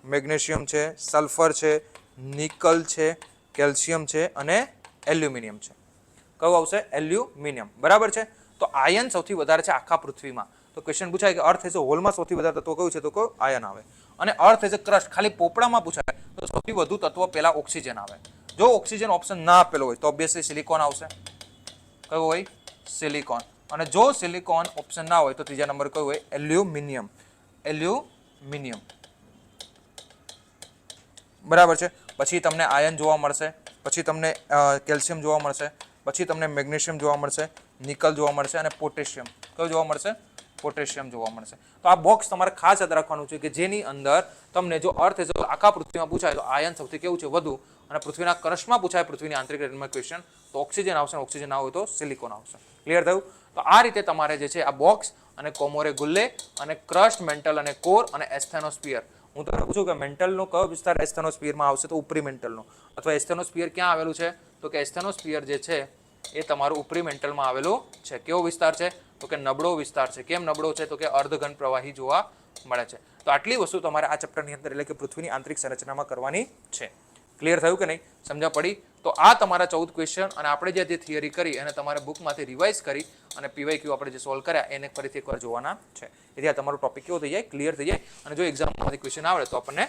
મેગ્નેશિયમ છે, સલ્ફર છે, નિકલ છે, કેલ્શિયમ છે અને એલ્યુમિનિયમ છે. કયું આવશે? એલ્યુમિનિયમ. બરાબર છે. તો આયન સૌથી વધારે છે આખા પૃથ્વીમાં. તો ક્વેશ્ચન પૂછાય કે અર્થ એઝ અ હોલમાં સૌથી વધારે તત્વ કયું છે? તો કયું? આયન આવે. અને અર્થ એઝ અ ક્રસ્ટ ખાલી પોપડામાં પૂછાય તો સૌથી વધુ તત્વ પહેલા ઓક્સિજન આવે. જો ઓક્સિજન ઓપ્શન ના આપેલો હોય તો ઓબ્વિયસલી સિલિકોન આવશે. કયું હોય? સિલિકોન. અને જો સિલિકોન ઓપ્શન ના હોય તો ત્રીજા નંબર કયું હોય? એલ્યુમિનિયમ. એલ્યુમિનિયમ. બરાબર છે. પછી તમને આયન જોવા મળશે, પછી તમને કેલ્શિયમ જોવા મળશે, પછી તમને મેગ્નેશિયમ જોવા મળશે, નિકલ જોવા મળશે અને પોટેશિયમ. કયું જોવા મળશે? પોટેશિયમ જોવા મળશે. તો આ બોક્સ તમારે ખાસ યાદ રાખવાનું છે કે જેની અંદર તમને જો અર્થ આખા પૃથ્વીમાં પૂછાય તો આયન સૌથી કેવું છે? વધુ. અને પૃથ્વીના ક્રસ્ટમાં પૂછાય પૃથ્વીની આંતરિક રેન્જમાં ક્વેશ્ચન તો ઓક્સિજન આવશે, ઓક્સિજન ના હોય તો સિલિકોન આવશે. ક્લિયર થયું? તો આ રીતે તમારે જે છે આ બોક્સ અને કોમોરે ગુલ્લે અને ક્રસ્ટ, મેન્ટલ અને કોર અને એસ્થેનોસ્ફિયર. હું તમને પૂછું કે મેન્ટલનો કયો વિસ્તાર એસ્થેનોસ્ફિયરમાં આવશે? તો ઉપરી મેન્ટલનો. અથવા એસ્થેનોસ્ફિયર ક્યાં આવેલું છે? તો કે એસ્થેનોસ્ફિયર જે છે એ તમારું ઉપરી મેન્ટલમાં આવેલું છે. કેવો વિસ્તાર છે? તો કે નબળો વિસ્તાર છે. કેમ નબળો છે? તો કે અર્ધઘન પ્રવાહી જોવા મળે છે. તો આટલી વસ્તુ તમારે આ ચેપ્ટરની અંદર એટલે કે પૃથ્વીની આંતરિક સંરચનામાં કરવાની છે. ક્લિયર થયું કે નહીં? સમજણ પડી? તો આ તમારા 14 ક્વેશ્ચન અને આપણે જે થિયરી કરી અને તમારે બુકમાંથી રિવાઇઝ કરી અને PYQ આપણે જે સોલ્વ કર્યા એને ફરીથી એકવાર જોવાના છે. એટલે આ તમારો ટોપિક કેવો થઈ જાય? ક્લિયર થઈ જાય. અને જો એક્ઝામમાંથી ક્વેશ્ચન આવડે તો આપણને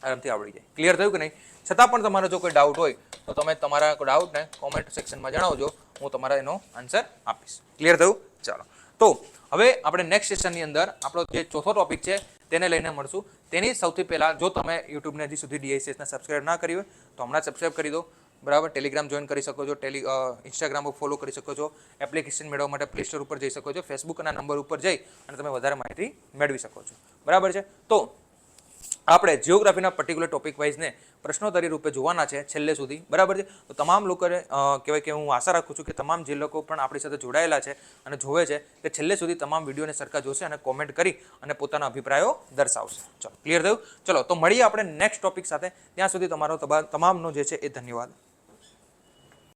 આરામથી આવડી જાય. ક્લિયર થયું કે નહીં? છતાં પણ તમારો જો કોઈ ડાઉટ હોય તો તમે તમારા ડાઉટને કોમેન્ટ સેક્શનમાં જણાવજો. હું તમારા એનો આન્સર આપીશ. ક્લિયર થયું? ચાલો. તો હવે આપણે નેક્સ્ટ સેશનની અંદર આપણો જે ચોથો ટોપિક છે તેને લઈને મળશું. તેની સૌથી પહેલાં જો તમે યુટ્યુબને હજી સુધી DICSને સબસ્ક્રાઇબ ના કરી હોય તો હમણાં સબસ્ક્રાઇબ કરી દો. બરાબર. ટેલિગ્રામ જોઈન કરી શકો છો, ઇન્સ્ટાગ્રામ ઉપર ફોલો કરી શકો છો, એપ્લિકેશન મેળવવા માટે પ્લે સ્ટોર ઉપર જઈ શકો છો, ફેસબુક અને નંબર ઉપર જઈ અને તમે વધારે માહિતી મેળવી શકો છો. બરાબર છે. તો આપણે જિયોગ્રાફીના પર્ટિક્યુલર ટોપિક વાઇઝને પ્રશ્નોત્તરી રૂપે જોવાના છે છેલ્લે સુધી. બરાબર છે. તો તમામ લોકોને કહેવાય કે હું આશા રાખું છું કે તમામ જે લોકો પણ આપણી સાથે જોડાયેલા છે અને જોવે છે કે છેલ્લે સુધી તમામ વિડીયોને સરખા જોશે અને કોમેન્ટ કરી અને પોતાના અભિપ્રાયો દર્શાવશે. ચલો, ક્લિયર થયું? ચલો, તો મળીએ આપણે નેક્સ્ટ ટોપિક સાથે. ત્યાં સુધી તમારો તમામનો જે છે એ ધન્યવાદ.